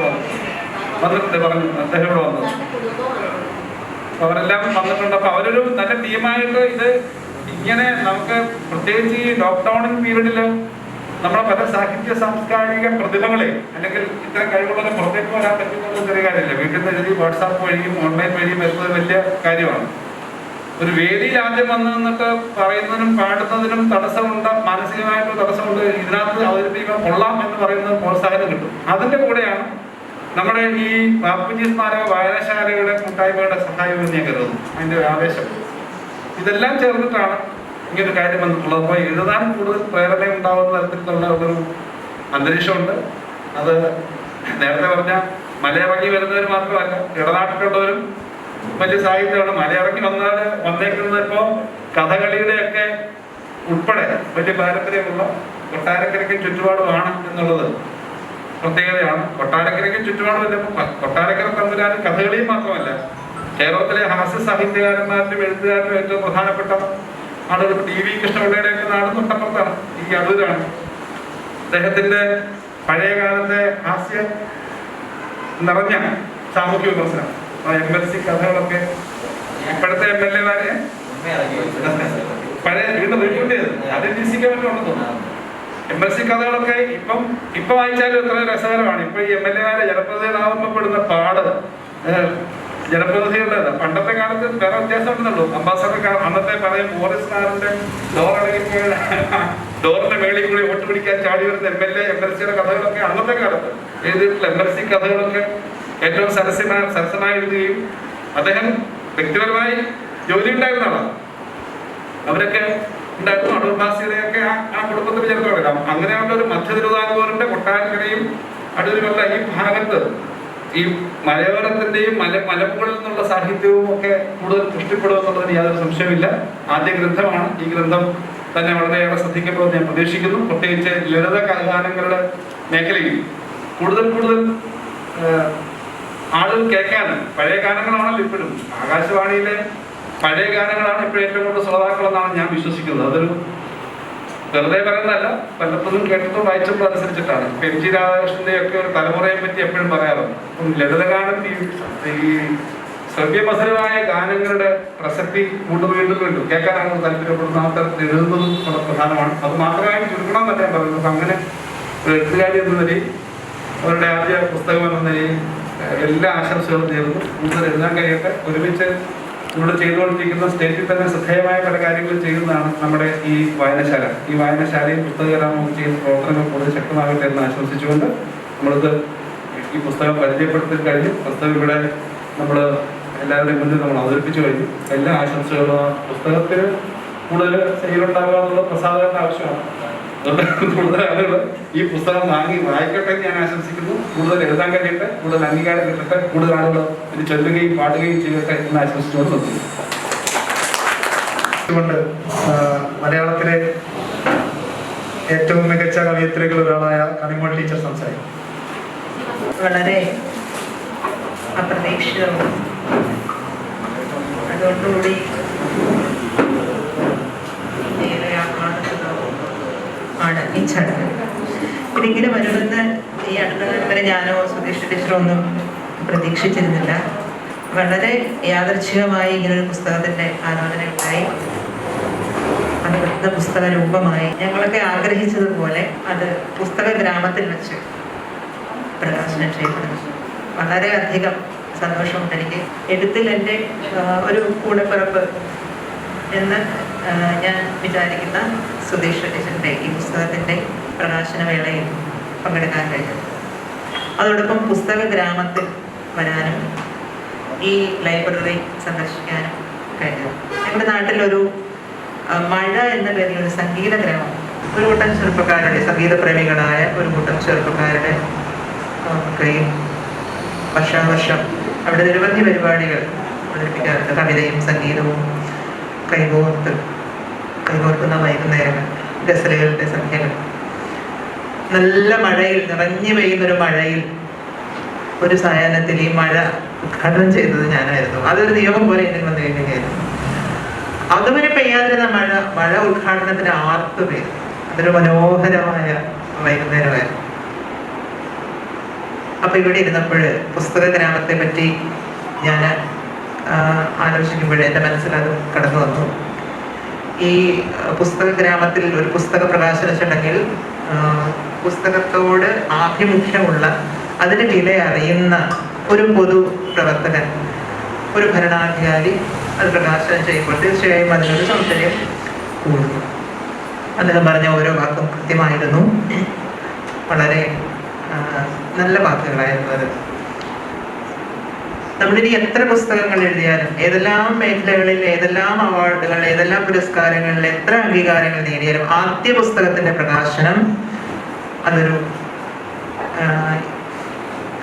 വന്നിട്ടുണ്ട്. പറഞ്ഞു അദ്ദേഹം ഇവിടെ വന്നത്. അവരെല്ലാം വന്നിട്ടുണ്ട്. അപ്പൊ അവരൊരു നല്ല ടീമായിട്ട് ഇത് ഇങ്ങനെ നമുക്ക് പ്രത്യേകിച്ച് ഈ ലോക്ക്ഡൌൺ പീരീഡിൽ നമ്മളെ പല സാഹിത്യ സാംസ്കാരിക പ്രതിഭകളെ അല്ലെങ്കിൽ ഇത്തരം കഴിവുകളെ പുറത്തേക്ക് വരാൻ പറ്റുന്നത് ചെറിയ കാര്യമില്ല. വീട്ടിൽ നിന്ന് എഴുതി വാട്സാപ്പ് വഴിയും ഓൺലൈൻ വഴിയും വരുന്നത് വലിയ കാര്യമാണ്. ഒരു വേദിയിൽ ആദ്യം വന്നു നിന്നിട്ട് പറയുന്നതിനും പാടുന്നതിനും തടസ്സമുണ്ട്, മാനസികമായിട്ടൊരു തടസ്സമുണ്ട്. ഇതിനകത്ത് അവതരിപ്പിക്കാൻ കൊള്ളാം എന്ന് പറയുന്നത് പ്രോത്സാഹനം കിട്ടും. അതിന്റെ കൂടെയാണ് നമ്മുടെ ഈ ബാപ്പുജി സ്മാരക വായനശാലയുടെ കൂട്ടായ്മയുടെ സഹായം എന്ന് ഞാൻ കരുതുന്നു. അതിന്റെ ആവേശം ഇതെല്ലാം ചേർന്നിട്ടാണ് ഇങ്ങനൊരു കാര്യം വന്നിട്ടുള്ളത്. അപ്പോൾ എഴുതാൻ കൂടുതൽ പ്രേരണ ഉണ്ടാവുന്ന തരത്തിലുള്ള ഒരു അന്തരീക്ഷമുണ്ട്. അത് നേരത്തെ പറഞ്ഞ മലയിറങ്ങി വരുന്നവർ മാത്രമല്ല, ഇടനാട്ടിലുള്ളവരും വലിയ സാഹിത്യമാണ്. മലയിറങ്ങി വന്നേക്കുന്നത് ഇപ്പോൾ കഥകളിയുടെയൊക്കെ ഉൾപ്പെടെ വലിയ പാരമ്പര്യമുള്ള കൊട്ടാരക്കരയ്ക്കും ചുറ്റുപാടുമാണ് എന്നുള്ളത് പ്രത്യേകതയാണ്. കൊട്ടാരക്കരയ്ക്കും ചുറ്റുപാടും കൊട്ടാരക്കര തമ്പുരാനും കഥകളിയും മാത്രമല്ല, കേരളത്തിലെ ഹാസ്യ സാഹിത്യകാരന്മാരിലും എഴുത്തുകാരിലും ഏറ്റവും പ്രധാനപ്പെട്ട ആളുകൾ TV കൃഷ്ണപിള്ളയുടെയൊക്കെ നാട് തൊട്ടപ്പുറത്താണ്, ഈ അടൂരാണ്. അദ്ദേഹത്തിന്റെ പഴയകാലത്തെ ഹാസ്യം നിറഞ്ഞ സാമൂഹ്യ വിമർശനം, MLC കഥകളൊക്കെ ഇപ്പോഴത്തെ MLA-മാരെ പഴയ വീണ്ടും റിപ്പീറ്റ് ചെയ്ത് അത് രസിക്കാൻ പറ്റുമെന്ന് തോന്നുന്നു. MLC കഥകളൊക്കെ ഇപ്പൊ വായിച്ചാലും എത്ര രസകരമാണ്. ഇപ്പൊ ഈ MLA-മാരെ ജനപ്രതിനിധികളാവുമ്പോൾ പെടുന്ന പാട് ജനപ്രതിനിധികളുടെ പണ്ടത്തെ കാലത്ത് വേറെ വ്യത്യാസം ഉണ്ടെന്നുള്ളൂ. അംബാസഡർ അന്നത്തെ പറയും ബോറിസ് കാറിന്റെ ഡോറിന്റെ മേളിൽ കൂടി വോട്ട് പിടിക്കാൻ ചാടി വരുന്ന MLA MLC-യുടെ കഥകളൊക്കെ അന്നത്തെ കാലത്ത് എഴുതിയിട്ടുള്ള MLC കഥകളൊക്കെ ഏറ്റവും സരസമായി എഴുതുകയും അദ്ദേഹം വ്യക്തിപരമായി ജോലി ഉണ്ടായിരുന്ന ആളാണ്. അവരൊക്കെ ഉണ്ടായിരുന്നു. അടൂർഭാസിയുടെയൊക്കെ ആ കുടുംബത്തിൽ ചേർത്ത് പറയാം. അങ്ങനെയുള്ള ഒരു മധ്യ തിരുവിതാംകൂറിന്റെ കൊട്ടാരക്കരയും അടൂരുമല്ല ഈ ഭാഗത്ത് ഈ മലയോരത്തിന്റെയും മലമുകളിൽ നിന്നുള്ള സാഹിത്യവും ഒക്കെ കൂടുതൽ പുഷ്ടിപ്പെടുമെന്നുള്ളതിന് യാതൊരു സംശയമില്ല. ആദ്യ ഗ്രന്ഥമാണ്. ഈ ഗ്രന്ഥം തന്നെ വളരെയേറെ ശ്രദ്ധിക്കപ്പെടുമെന്ന് ഞാൻ പ്രതീക്ഷിക്കുന്നു. പ്രത്യേകിച്ച് ലളിത ഗാനങ്ങളുടെ മേഖലയിൽ കൂടുതൽ ആളുകൾ കേൾക്കാൻ പഴയ ഗാനങ്ങളാണല്ലോ ഇപ്പോഴും. ആകാശവാണിയിലെ പഴയ ഗാനങ്ങളാണ് ഇപ്പോഴും ഏറ്റവും കൂടുതൽ ശ്രോതാക്കളെന്നാണ് ഞാൻ വിശ്വസിക്കുന്നത്. അതൊരു വെറുതെ പറയുന്നതല്ല, പലപ്പോഴും കേട്ടിട്ടും വായിച്ചപ്പോൾ അനുസരിച്ചിട്ടാണ്. MG രാധാകൃഷ്ണന്റെ ഒക്കെ ഒരു തലമുറയെ പറ്റി എപ്പോഴും പറയാറുണ്ട്. ലളിതഗാനം ഈ ശ്രവ്യമധുരമായ ഗാനങ്ങളുടെ പ്രസക്തി വീണ്ടും കേൾക്കാനാണ് താല്പര്യപ്പെടുന്ന ആ തരത്തിൽ എഴുതുന്നതും വളരെ പ്രധാനമാണ്. അത് മാത്രമായി ചുരുക്കണം എന്നല്ല ഞാൻ പറയുന്നത്. അപ്പം അങ്ങനെ ഒരു എഴുത്തുകാരി എന്ന നിലയിൽ അവരുടെ ആദ്യ പുസ്തകം എന്ന നിലയിൽ എല്ലാ ആശംസകളും നേർന്നു. കൂടുതൽ എഴുതാൻ കഴിയട്ടെ. ഒരുമിച്ച് ഇവിടെ ചെയ്തുകൊണ്ടിരിക്കുന്ന സ്റ്റേറ്റിൽ തന്നെ ശ്രദ്ധേയമായ പല കാര്യങ്ങളും ചെയ്യുന്നതാണ് നമ്മുടെ ഈ വായനശാല. ഈ വായനശാലയും പുസ്തകരാമവും ചെയ്യുന്ന പ്രവർത്തനങ്ങൾ കൂടുതൽ ശക്തമാകട്ടെ എന്ന് ആശംസിച്ചുകൊണ്ട് നമ്മളിത് ഈ പുസ്തകം പരിചയപ്പെടുത്തി കഴിഞ്ഞു. പുസ്തകം ഇവിടെ നമ്മൾ എല്ലാവരുടെയും മുന്നിൽ നമ്മൾ അവതരിപ്പിച്ചു കഴിഞ്ഞു. എല്ലാ ആശംസകളും ആ പുസ്തകത്തിന് കൂടുതൽ സെയിലുണ്ടാകുക എന്നുള്ളത് പ്രസാദകരുടെ ആവശ്യമാണ്. കൂടുതൽ ആളുകൾ ഈ പുസ്തകം വാങ്ങി വായിക്കട്ടെ എന്ന് ഞാൻ ആശംസിക്കുന്നു. കൂടുതൽ എഴുതാൻ കഴിയട്ടെ, കൂടുതൽ അംഗീകാരം കിട്ടട്ടെ, കൂടുതൽ ആളുകൾ ഇത് ചൊല്ലുകയും പാടുകയും ചെയ്യട്ടെ എന്ന് ആശംസിച്ചുകൊണ്ട് കൊണ്ട് മലയാളത്തിലെ ഏറ്റവും മികച്ച കവയിത്രികളിൽ ഒരാളായ കണിമോൾ ടീച്ചർ സംസാരിക്കും. വളരെ അപ്രതീക്ഷിതവും അതോടുകൂടി ആണ് ഈ ചടങ്ങ്. ഇതിങ്ങനെ വരുമെന്ന് ഈ അടുത്ത കാലം വരെ ഞാനോ സുധീഷ് ടീച്ചറോ ഒന്നും പ്രതീക്ഷിച്ചിരുന്നില്ല. വളരെ യാദൃച്ഛികമായി ഇങ്ങനൊരു പുസ്തകത്തിൻ്റെ ആലോചന ഉണ്ടായി. അത് ഇവിടുത്തെ പുസ്തക രൂപമായി ഞങ്ങളൊക്കെ ആഗ്രഹിച്ചതുപോലെ അത് പുസ്തക ഗ്രാമത്തിൽ വെച്ച് പ്രകാശനം ചെയ്യപ്പെടുന്നു. വളരെയധികം സന്തോഷമുണ്ട് എനിക്ക്. എഴുത്തിൽ എൻ്റെ ഒരു കൂടെപ്പിറപ്പ് എന്ന് ഞാൻ വിചാരിക്കുന്ന സുധീഷ് ടീച്ചറിൻ്റെ ഈ പുസ്തകത്തിൻ്റെ പ്രകാശന വേളയിൽ പങ്കെടുക്കാൻ കഴിഞ്ഞു. അതോടൊപ്പം പുസ്തക ഗ്രാമത്തിൽ വരാനും ഈ ലൈബ്രറി സന്ദർശിക്കാനും കഴിഞ്ഞു. ഞങ്ങളുടെ നാട്ടിലൊരു മഴ എന്ന പേരിൽ ഒരു സംഗീത ഗ്രാമം, ഒരു കൂട്ടം ചെറുപ്പക്കാരുടെ, സംഗീതപ്രേമികളായ ഒരു കൂട്ടം ചെറുപ്പക്കാരുടെ കയ്യിൽ വർഷാവർഷം അവിടെ നിരവധി പരിപാടികൾ അവതരിപ്പിക്കാറുണ്ട്. കവിതയും സംഗീതവും കൈകോർക്കുന്ന വൈകുന്നേരങ്ങൾ, ഗസലുകളുടെ സംഖ്യകൾ. നല്ല മഴയിൽ, നിറഞ്ഞു പെയ്യുന്നൊരു മഴയിൽ ഒരു സായാഹ്നത്തിൽ ഈ മഴ ഉദ്ഘാടനം ചെയ്തത് ഞാനായിരുന്നു. അതൊരു നിയമം പോലെ എന്നിൽ വന്നു കഴിഞ്ഞായിരുന്നു. അതുവരെ പെയ്യാതിരുന്ന മഴ ഉദ്ഘാടനത്തിന് ആർത്ത് പെയ്തു. അതൊരു മനോഹരമായ വൈകുന്നേരമായിരുന്നു. അപ്പൊ ഇവിടെ ഇരുന്നപ്പോൾ പുസ്തക ഗ്രാമത്തെ പറ്റി ഞാൻ ആലോചിക്കുമ്പോൾ എൻ്റെ മനസ്സിലത് കടന്നു വന്നു. ഈ പുസ്തക ഗ്രാമത്തിൽ ഒരു പുസ്തക പ്രകാശന ചടങ്ങിൽ പുസ്തകത്തോട് ആഭിമുഖ്യമുള്ള, അതിന് വില അറിയുന്ന ഒരു പൊതു പ്രവർത്തകൻ, ഒരു ഭരണാധികാരി അത് പ്രകാശനം ചെയ്യുമ്പോൾ തീർച്ചയായും അതിനൊരു സൗന്ദര്യം കൂടുന്നു. അദ്ദേഹം പറഞ്ഞ ഓരോ വാക്കും കൃത്യമായിരുന്നു. വളരെ നല്ല വാക്കുകളായിരുന്നു അത്. നമ്മളിനി എത്ര പുസ്തകങ്ങൾ എഴുതിയാലും, ഏതെല്ലാം മേഖലകളിൽ, ഏതെല്ലാം അവാർഡുകൾ, ഏതെല്ലാം പുരസ്കാരങ്ങളിൽ, എത്ര അംഗീകാരങ്ങൾ നേടിയാലും ആദ്യ പുസ്തകത്തിന്റെ പ്രകാശനം അതൊരു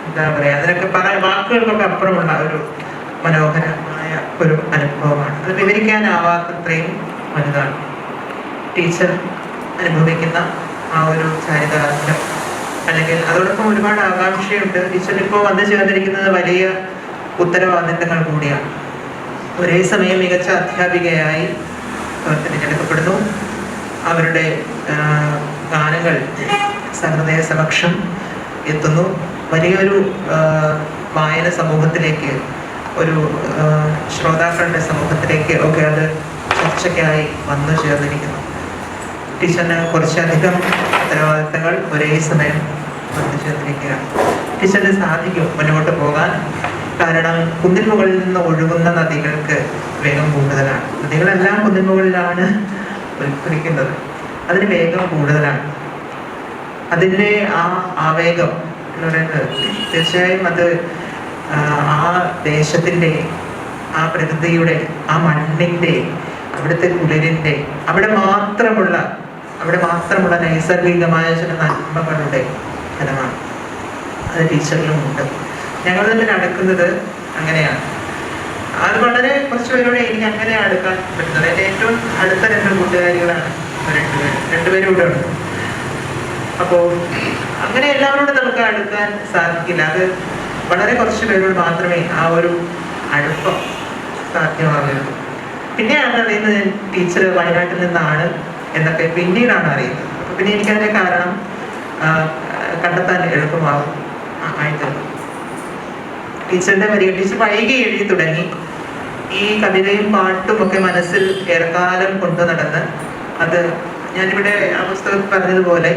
എന്താ പറയാ, അതിനൊക്കെ വാക്കുകൾക്കൊക്കെ അപ്പുറമുള്ള ഒരു മനോഹരമായ ഒരു അനുഭവമാണ്. അത് വിവരിക്കാനാവാത്തത്രയും വലുതാണ്. ടീച്ചർ അനുഭവിക്കുന്ന ആ ഒരു ചാരിതാർത്ഥ്യം, അല്ലെങ്കിൽ അതോടൊപ്പം ഒരുപാട് ആകാംക്ഷയുണ്ട്. ടീച്ചറിനിപ്പോൾ വന്നു ചേർന്നിരിക്കുന്നത് വലിയ ഉത്തരവാദിത്തങ്ങൾ കൂടിയാണ്. ഒരേ സമയം മികച്ച അധ്യാപികയായി തിരഞ്ഞെടുക്കപ്പെടുന്നു. അവരുടെ ഗാനങ്ങൾ സഹൃദയ സമക്ഷം എത്തുന്നു. വലിയൊരു വായന സമൂഹത്തിലേക്ക്, ഒരു ശ്രോതാക്കളുടെ സമൂഹത്തിലേക്ക് ഒക്കെ അത് ചർച്ചയ്ക്കായി വന്നു ചേർന്നിരിക്കുന്നു. ടീച്ചറിന് കുറച്ചധികം ഉത്തരവാദിത്തങ്ങൾ ഒരേ സമയം വന്നു ചേർന്നിരിക്കുകയാണ്. ടീച്ചറിന് സാധിക്കും മുന്നോട്ട് പോകാൻ. കാരണം കുന്നിൻ മുകളിൽ നിന്ന് ഒഴുകുന്ന നദികൾക്ക് വേഗം കൂടുതലാണ്. നദികളെല്ലാം കുന്നിൻ മുകളിലാണ് ഉത്ഭവിക്കുന്നത്. അതിന് വേഗം കൂടുതലാണ്. അതിൻ്റെ ആ ആവേഗം എന്ന് പറയുന്നത് തീർച്ചയായും അത് ആ ദേശത്തിൻ്റെ, ആ പ്രകൃതിയുടെ, ആ മണ്ണിൻ്റെ, അവിടുത്തെ കുളിരിൻ്റെ, അവിടെ മാത്രമുള്ള നൈസർഗികമായ ചില നന്മകളുടെ ഫലമാണ്. അത് ടീച്ചറിലുമുണ്ട്. ഞങ്ങൾ തന്നെ നടക്കുന്നത് അങ്ങനെയാണ്. അത് വളരെ കുറച്ച് പേരോടെ എനിക്ക് അങ്ങനെ അടുക്കാൻ പറ്റുന്നത്. എൻ്റെ ഏറ്റവും അടുത്ത 2 കൂട്ടുകാരികളാണ് രണ്ടുപേരും ഇവിടെ ഉണ്ട്. അപ്പോൾ അങ്ങനെ എല്ലാവരോടും നമുക്ക് അടുക്കാൻ സാധിക്കില്ല. അത് വളരെ കുറച്ച് പേരോട് മാത്രമേ ആ ഒരു അടുപ്പം സാധ്യമാകുള്ളൂ. പിന്നെയാണ് അറിയുന്നത് ടീച്ചർ വയനാട്ടിൽ നിന്നാണ് എന്നൊക്കെ പിന്നീടാണ് അറിയുന്നത്. അപ്പോൾ പിന്നെ എനിക്കതിൻ്റെ കാരണം കണ്ടെത്താൻ എളുപ്പമാകും ആയിട്ടുണ്ട്. ടീച്ചറിന്റെ വരികൾ ടീച്ചർ വൈകി എഴുതി തുടങ്ങി. ഈ കവിതയും പാട്ടും ഒക്കെ മനസ്സിൽ ഏറെക്കാലം കൊണ്ടു നടന്ന്, അത് ഞാനിവിടെ ആ പുസ്തകത്തിൽ പറഞ്ഞതുപോലെ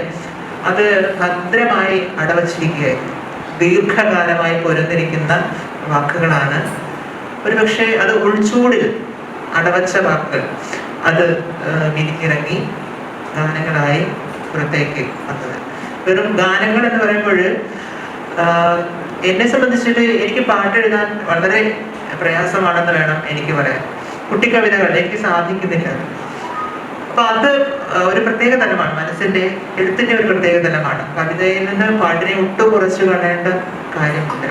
അത് ഭദ്രമായി അടവച്ചിരിക്കുകയായിരുന്നു. ദീർഘകാലമായി പൊരുന്നിരിക്കുന്ന വാക്കുകളാണ്. ഒരുപക്ഷെ അത് ഉൾച്ചൂടിൽ അടവച്ച വാക്കുകൾ അത് വിരിഞ്ഞിറങ്ങി ഗാനങ്ങളായി പുറത്തേക്ക് വന്നത്. വെറും ഗാനങ്ങൾ എന്ന് പറയുമ്പോൾ എന്നെ സംബന്ധിച്ചിട്ട് എനിക്ക് പാട്ടെഴുതാൻ വളരെ പ്രയാസമാണെന്ന് വേണം എനിക്ക് പറയാൻ. കുട്ടിക്കവിതകൾ എനിക്ക് സാധിക്കുന്നില്ല. അപ്പൊ അത് ഒരു പ്രത്യേക തലമാണ്, മനസ്സിന്റെ എഴുത്തിന്റെ ഒരു പ്രത്യേക തലമാണ്. കവിതയിൽ നിന്ന് പാട്ടിനെ ഒട്ടും കുറച്ച് കളയേണ്ട കാര്യമില്ല.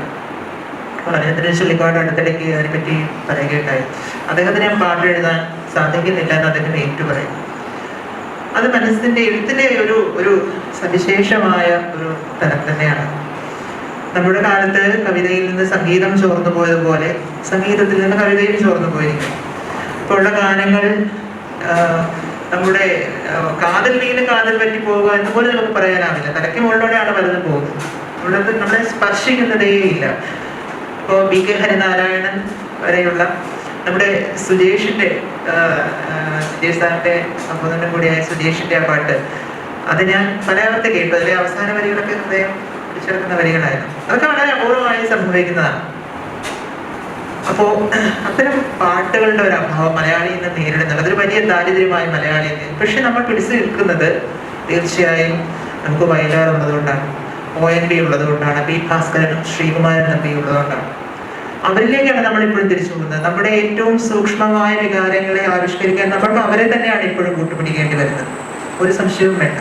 രാജേന്ദ്രൻ ചുള്ളിക്കാട് അടുത്തിടയ്ക്ക് അതിനെപ്പറ്റി പറയുകയുണ്ടായി. അദ്ദേഹത്തിന് പാട്ട് എഴുതാൻ സാധിക്കുന്നില്ല എന്ന് അദ്ദേഹം ഏറ്റു പറയും. അത് മനസ്സിന്റെ എഴുത്തിന്റെ ഒരു സവിശേഷമായ ഒരു തലം തന്നെയാണ്. നമ്മുടെ കാലത്ത് കവിതയിൽ നിന്ന് സംഗീതം ചോർന്നു പോയതുപോലെ സംഗീതത്തിൽ നിന്ന് കവിതയും ചോർന്നു പോയിരിക്കും. ഇപ്പോൾ ഉള്ള ഗാനങ്ങൾ നമ്മുടെ കാതിൽ വീണ് കാതിൽ പറ്റി പോവുക എന്നുപോലെ നമുക്ക് പറയാനാവില്ല. തലയ്ക്ക് മുകളിലൂടെയാണ് പലതും പോകുന്നത്. നമ്മളെ സ്പർശിക്കുന്നതേ ഇല്ല. ഇപ്പോൾ BK ഹരിനാരായണൻ വരെയുള്ള നമ്മുടെ സുജേഷിൻ്റെ സുജേഷ് സാറിൻ്റെ സംബോധനം കൂടിയായ സുജേഷിൻ്റെ ആ പാട്ട് അത് ഞാൻ പലയാവർത്തി കേട്ടു. അതിലെ അവസാന വരികളൊക്കെ ഹൃദയം പിടിച്ചെടുക്കുന്ന വരികളായിരുന്നു. അതൊക്കെ വളരെ അപൂർവമായി സംഭവിക്കുന്നതാണ്. അപ്പോൾ അത്തരം പാട്ടുകളുടെ ഒരു അഭാവം മലയാളി ഇന്ന് നേരിടുന്നുണ്ട്. അതൊരു വലിയ ദാരിദ്ര്യമായി മലയാളി. പക്ഷെ നമ്മൾ പിടിച്ചു നിൽക്കുന്നത് തീർച്ചയായും നമുക്ക് വയലാർ ഉള്ളതുകൊണ്ടാണ്, ONV ഉള്ളതുകൊണ്ടാണ്, P. ഭാസ്കരനും ശ്രീകുമാരൻ നമ്പി ഉള്ളതുകൊണ്ടാണ്. അവരിലേക്കാണ് നമ്മളിപ്പോഴും തിരിച്ചു പോകുന്നത്. നമ്മുടെ ഏറ്റവും സൂക്ഷ്മമായ വികാരങ്ങളെ ആവിഷ്കരിക്കാൻ നമ്മൾക്ക് അവരെ തന്നെയാണ് ഇപ്പോഴും കൂട്ടുപിടിക്കേണ്ടി വരുന്നത്. ഒരു സംശയവും വേണ്ട.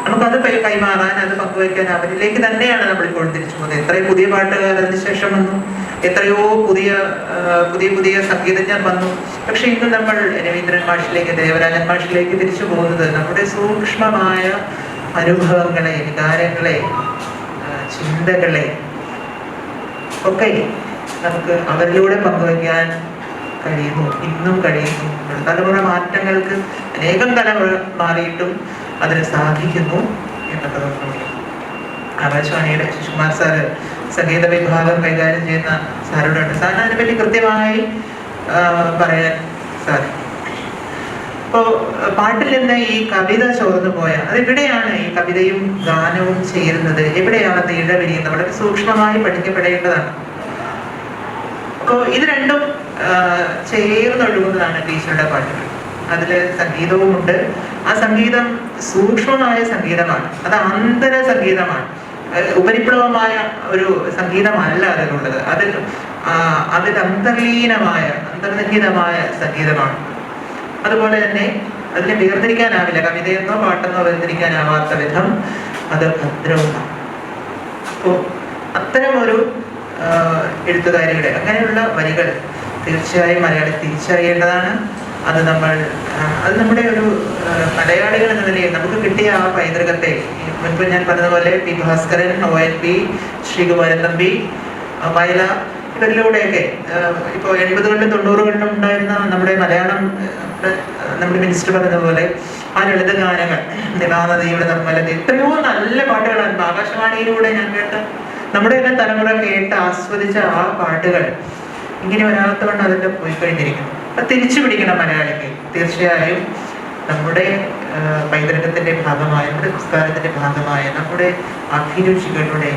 നമുക്കത് കൈമാറാൻ, അത് പങ്കുവയ്ക്കാൻ അവരിലേക്ക് തന്നെയാണ് നമ്മളിപ്പോഴും തിരിച്ചു പോകുന്നത്. എത്രയോ പുതിയ പാട്ടുകാർ അതിനുശേഷം വന്നു, എത്രയോ പുതിയ സംഗീതജ്ഞർ വന്നു. പക്ഷെ ഇന്ന് നമ്മൾ രവീന്ദ്രൻ മാഷിലേക്ക്, ദേവരാജൻ മാഷിലേക്ക് തിരിച്ചു പോകുന്നത് നമ്മുടെ സൂക്ഷ്മമായ അനുഭവങ്ങളെ, വികാരങ്ങളെ, ചിന്തകളെ ഒക്കെ നമുക്ക് അവരിലൂടെ പങ്കുവയ്ക്കാൻ കഴിയുന്നു, ഇന്നും കഴിയുന്നു. തലമുറ മാറ്റങ്ങൾക്ക് അനേകം തലമുറ മാറിയിട്ടും അതിന് സാധിക്കുന്നു എന്നുള്ളത്. ആകാശവാണിയുടെ ശിശുകുമാർ സാറ് സംഗീത വിഭാഗം കൈകാര്യം ചെയ്യുന്ന സാറിനോട് സാറിന് അതിനെപ്പറ്റി കൃത്യമായി പറയാൻ സാധിക്കും. ഇപ്പോൾ പാട്ടിൽ നിന്ന് ഈ കവിത ചോർന്നു പോയാൽ അതെവിടെയാണ് ഈ കവിതയും ഗാനവും ചേരുന്നത്, എവിടെയാണ് അത് ഇടവരിയുന്നത്, വളരെ സൂക്ഷ്മമായി പഠിക്കപ്പെടേണ്ടതാണ്. അപ്പോൾ ഇത് രണ്ടും ചേർന്നൊഴുകുന്നതാണ് ടീച്ചറുടെ പാട്ടുകൾ. അതിൽ സംഗീതവുമുണ്ട്. ആ സംഗീതം സൂക്ഷ്മമായ സംഗീതമാണ്, അത് ആന്തര സംഗീതമാണ്, ഉപരിപ്ലവമായ ഒരു സംഗീതമല്ല അതിലുള്ളത്. അതിൽ അന്തർനിഹിതമായ സംഗീതമാണ്. അതുപോലെ തന്നെ അതിനെ വേർതിരിക്കാനാവില്ല, കവിതയെന്നോ പാട്ടെന്നോ വേർതിരിക്കാനാവാത്ത വിധം അത് ഭദ്രവുമാണ്. അപ്പോൾ അത്തരമൊരു എഴുത്തുകാരിയുടെ അങ്ങനെയുള്ള വരികൾ തീർച്ചയായും മലയാളി തിരിച്ചറിയേണ്ടതാണ്. അത് നമ്മുടെ ഒരു മലയാളികൾ എന്ന നിലയിൽ നമുക്ക് കിട്ടിയ ആ പൈതൃകത്തെ, മുൻപ് ഞാൻ പറഞ്ഞതുപോലെ P. ഭാസ്കരൻ, ONV, ശ്രീകുമാരൻ നമ്പി, വയലാർ, ഇവരിലൂടെയൊക്കെ ഇപ്പോൾ 80കളിലും 90കളിലും ഉണ്ടായിരുന്ന നമ്മുടെ മലയാളം, നമ്മുടെ മിനിസ്റ്റർ പറഞ്ഞതുപോലെ ആ ലളിത ഗാനങ്ങൾ, നിലാനദിയുടെ നിർമ്മലത, എത്രയോ നല്ല പാട്ടുകളാണ് ആകാശവാണിയിലൂടെ ഞാൻ കേട്ട, നമ്മുടെ തന്നെ തലമുറ കേട്ട് ആസ്വദിച്ച ആ പാട്ടുകൾ ഇങ്ങനെ വരാത്തവണ്ണം അതിൻ്റെ പോയി കഴിഞ്ഞിരിക്കുന്നു. അത് തിരിച്ചു പിടിക്കണം മലയാളിക്ക്. തീർച്ചയായും നമ്മുടെ പൈതൃകത്തിൻ്റെ ഭാഗമായ, നമ്മുടെ സംസ്കാരത്തിൻ്റെ ഭാഗമായ, നമ്മുടെ അഭിരുചികളുടെ,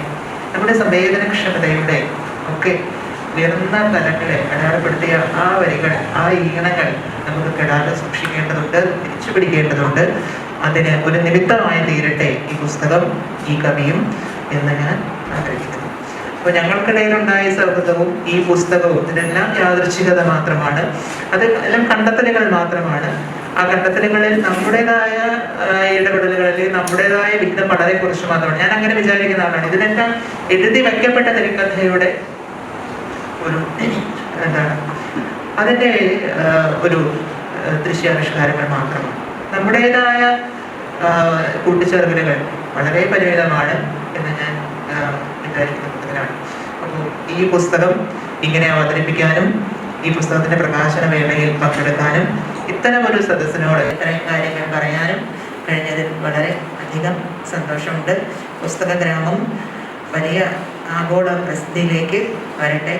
നമ്മുടെ സംവേദനക്ഷമതയുടെ ഒക്കെ ഉയർന്ന തലങ്ങളെ അടയാളപ്പെടുത്തിയ ആ വരികൾ, ആ ഈണങ്ങൾ നമുക്ക് കെടാതെ സൂക്ഷിക്കേണ്ടതുണ്ട്, തിരിച്ചു പിടിക്കേണ്ടതുണ്ട്. അതിന് ഒരു നിമിത്തമായി തീരട്ടെ ഈ പുസ്തകം, ഈ കവിയും എന്ന് ഞാൻ ആഗ്രഹിക്കുന്നു. അപ്പോൾ ഞങ്ങൾക്കിടയിലുണ്ടായ സൗഹൃദവും ഈ പുസ്തകവും ഇതിനെല്ലാം യാദൃച്ഛികത മാത്രമാണ്. അത് എല്ലാം കണ്ടെത്തലുകൾ മാത്രമാണ്. ആ കണ്ടെത്തലുകളിൽ നമ്മുടേതായ ഇടപെടലുകളിൽ നമ്മുടേതായ വിഘ്നം വളരെ കുറച്ച് മാത്രമാണ്. ഞാൻ അങ്ങനെ വിചാരിക്കുന്ന ആളാണ്. ഇതിനെല്ലാം എഴുതി വയ്ക്കപ്പെട്ട തിരക്കഥയുടെ ഒരു അതിൻ്റെ ഒരു ദൃശ്യാവിഷ്കാരങ്ങൾ മാത്രമാണ്. നമ്മുടേതായ കൂട്ടിച്ചേർക്കലുകൾ വളരെ പരിമിതമാണ് എന്ന് ഞാൻ വിചാരിക്കുന്നതിനാണ്. അപ്പോൾ ഈ പുസ്തകം ഇങ്ങനെ അവതരിപ്പിക്കാനും ഈ പുസ്തകത്തിന്റെ പ്രകാശന വേളയിൽ പങ്കെടുക്കാനും ഇത്തരം ഒരു സദസ്സിനോട് ഇത്തരം കാര്യങ്ങൾ പറയാനും കഴിഞ്ഞതിൽ വളരെ അധികം സന്തോഷമുണ്ട്. പുസ്തകഗ്രാമം വലിയ ആഗോള പ്രസിദ്ധിയിലേക്ക് വരട്ടെ.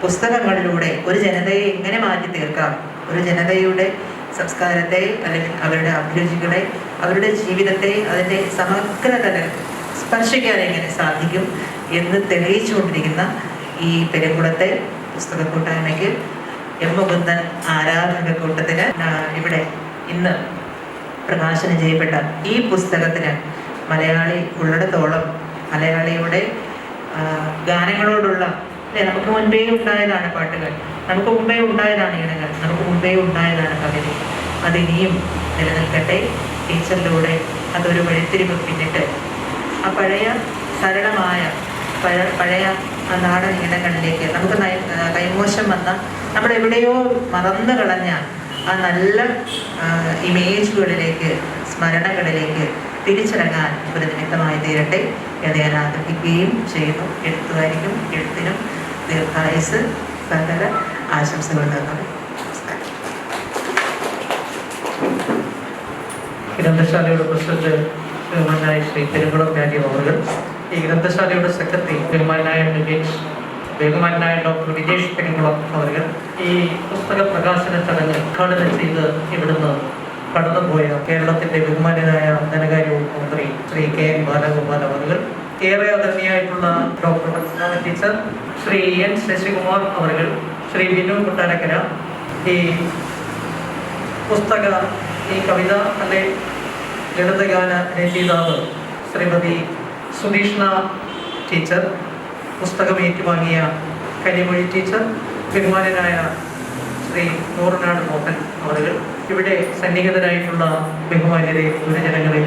പുസ്തകങ്ങളിലൂടെ ഒരു ജനതയെ എങ്ങനെ മാറ്റി തീർക്കാം, ഒരു ജനതയുടെ സംസ്കാരത്തെ അല്ലെങ്കിൽ അവരുടെ അഭിരുചികളെ, അവരുടെ ജീവിതത്തെ, അതിൻ്റെ സമഗ്രതല സ്പർശിക്കാൻ എങ്ങനെ സാധിക്കും എന്ന് തെളിയിച്ചുകൊണ്ടിരിക്കുന്ന ഈ പെരുങ്കുളത്തെ പുസ്തക കൂട്ടായ്മയ്ക്ക്, M. മുകുന്ദൻ ആരാധക കൂട്ടത്തിന്, ഇവിടെ ഇന്ന് പ്രകാശനം ചെയ്യപ്പെട്ട ഈ പുസ്തകത്തിന് മലയാളി ഉള്ളിടത്തോളം മലയാളിയുടെ ഗാനങ്ങളോടുള്ള, അല്ലെ, നമുക്ക് മുൻപേ ഉണ്ടായതാണ് പാട്ടുകൾ, നമുക്ക് മുമ്പേ ഉണ്ടായതാണ് ഈണങ്ങൾ, നമുക്ക് മുമ്പേ ഉണ്ടായതാണ് കവിത. അതിനിയും നിലനിൽക്കട്ടെ. ടീച്ചറിലൂടെ അതൊരു വഴിത്തിരിവ് പിന്നിട്ട് ആ പഴയ സരളമായ പഴയ ആ നാടൻ ഈണങ്ങളിലേക്ക് നമുക്ക് കൈമോശം വന്ന, നമ്മളെവിടെയോ മറന്നു കളഞ്ഞ ആ നല്ല ഇമേജുകളിലേക്ക്, സ്മരണകളിലേക്ക് തിരിച്ചിറങ്ങാൻ ഒരു നിമിത്തമായി തീരട്ടെ എന്ന് ഞാൻ ആഗ്രഹിക്കുകയും ചെയ്യുന്നു. എഴുത്തുകാരിക്കും എഴുത്തിനും ദീർഘായുസ്, സകല ആശംസകൾ നൽകുന്നു. ഗ്രന്ഥശാലയുടെ പ്രസിഡന്റ് ബഹുമാനായ ശ്രീ പെരുങ്കുളം രാജീവ് അവர்கள், ഈ ഗ്രന്ഥശാലയുടെ സെക്രട്ടറി ബഹുമാനായ നികേഷ്, ബഹുമാനായ ഡോക്ടർ വിജേഷ് പെരുങ്കുളം അവർ ഈ പുസ്തക പ്രകാശന ചടങ്ങ് ഉദ്ഘാടനം ചെയ്ത് ഇവിടുന്ന് കടന്നുപോയ കേരളത്തിന്റെ ബഹുമാനായ ധനകാര്യ വകുപ്പ് മന്ത്രി ശ്രീ കെ എൻ ബാലഗോപാൽ അവർ, ഏറെ ആദരണീയായിട്ടുള്ള doctor Vatsala teacher, Shri N Sasikumar അവർ, ശ്രീ ബിനു കൊട്ടാരക്കര, ഈ പുസ്തക ഈ കവിത അല്ലെ ലളിതഗാന രചയിതാവ് ശ്രീമതി സുധീഷ്ണ ടീച്ചർ, പുസ്തകം ഏറ്റുവാങ്ങിയ കനിമൊഴി ടീച്ചർ, ബഹുമാനനായ ശ്രീ നൂറനാട് മോഹൻ അവർ, ഇവിടെ സന്നിഹിതരായിട്ടുള്ള ബഹുമാന്യരെ ഗുരുജനങ്ങളെ,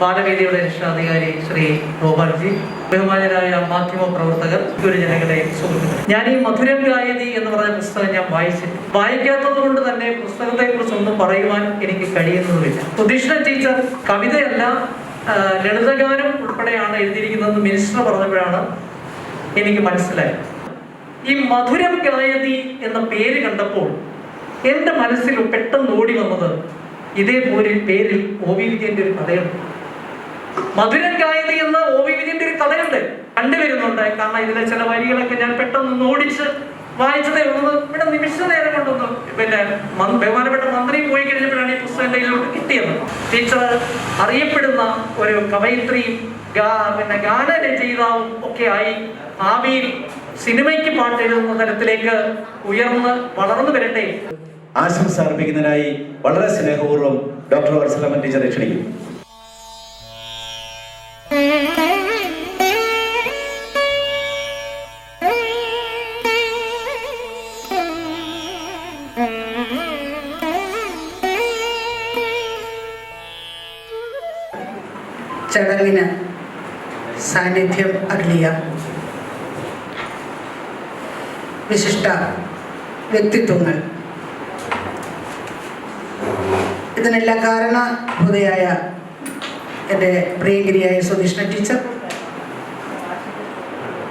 ബാലവേദിയുടെ രക്ഷാധികാരി ശ്രീ ഗോപാൽജി, ബഹുമാനരായ മാധ്യമ പ്രവർത്തകർ, ഗുരുജനങ്ങളെ, സുഹൃത്തുക്കൾ. ഞാൻ ഈ മധുരം ഗായതി എന്ന് പറഞ്ഞ പുസ്തകം ഞാൻ വായിക്കാത്തത് കൊണ്ട് തന്നെ പുസ്തകത്തെ കുറിച്ചൊന്നും പറയുവാൻ എനിക്ക് കഴിയുന്നതുമില്ല. സുധീഷ്ണ ടീച്ചർ കവിതയല്ല ലളിതഗാനം ഉൾപ്പെടെയാണ് എഴുതിയിരിക്കുന്നത് മിനിസ്റ്റർ പറഞ്ഞപ്പോഴാണ് എനിക്ക് മനസ്സിലായത്. ഈ മധുരം ഗായതി എന്ന പേര് കണ്ടപ്പോൾ എൻ്റെ മനസ്സിൽ പെട്ടെന്ന് ഓടി വന്നത് ഇതേപോലെ പേരിൽ ഒ വി വിജയന്റെ ഒരു കഥയുണ്ട്. മധുരം ഗായതി എന്ന ഒ വി വിജയന്റെ ഒരു കഥയുണ്ട്, കണ്ടുവരുന്നുണ്ട്. കാരണം ഇതിലെ ചില വരികളൊക്കെ ഞാൻ പെട്ടെന്ന് ഓടിച്ച് വായിച്ചതേ ഉള്ളത്. ഇവിടെ നിമിഷ നേരം കൊണ്ടൊന്ന് ബഹുമാനപ്പെട്ട മന്ത്രി പോയി കഴിഞ്ഞപ്പോഴാണ് ഈ പുസ്തകം കയ്യിലോട്ട് കിട്ടിയത്. ടീച്ചർ അറിയപ്പെടുന്ന ഒരു കവയിത്രിയും ഗാനരചയിതാവും ഒക്കെ ആയി ഭാവിയിൽ സിനിമയ്ക്ക് പാട്ടെഴുതുന്ന തരത്തിലേക്ക് ഉയർന്ന് വളർന്നു വരട്ടെ. ആശംസ അർപ്പിക്കുന്നതിനായി വളരെ സ്നേഹപൂർവ്വം ഡോക്ടർ വത്സല ടീച്ചറെ ക്ഷണിക്കും. ചടങ്ങിന് സാന്നിധ്യം അരുളിയ വിശിഷ്ട വ്യക്തിത്വങ്ങൾ, ഇതിനെല്ലാം കാരണഭൂതയായ എൻ്റെ പ്രിയങ്കരിയായ സുധീഷ്ണ ടീച്ചർ,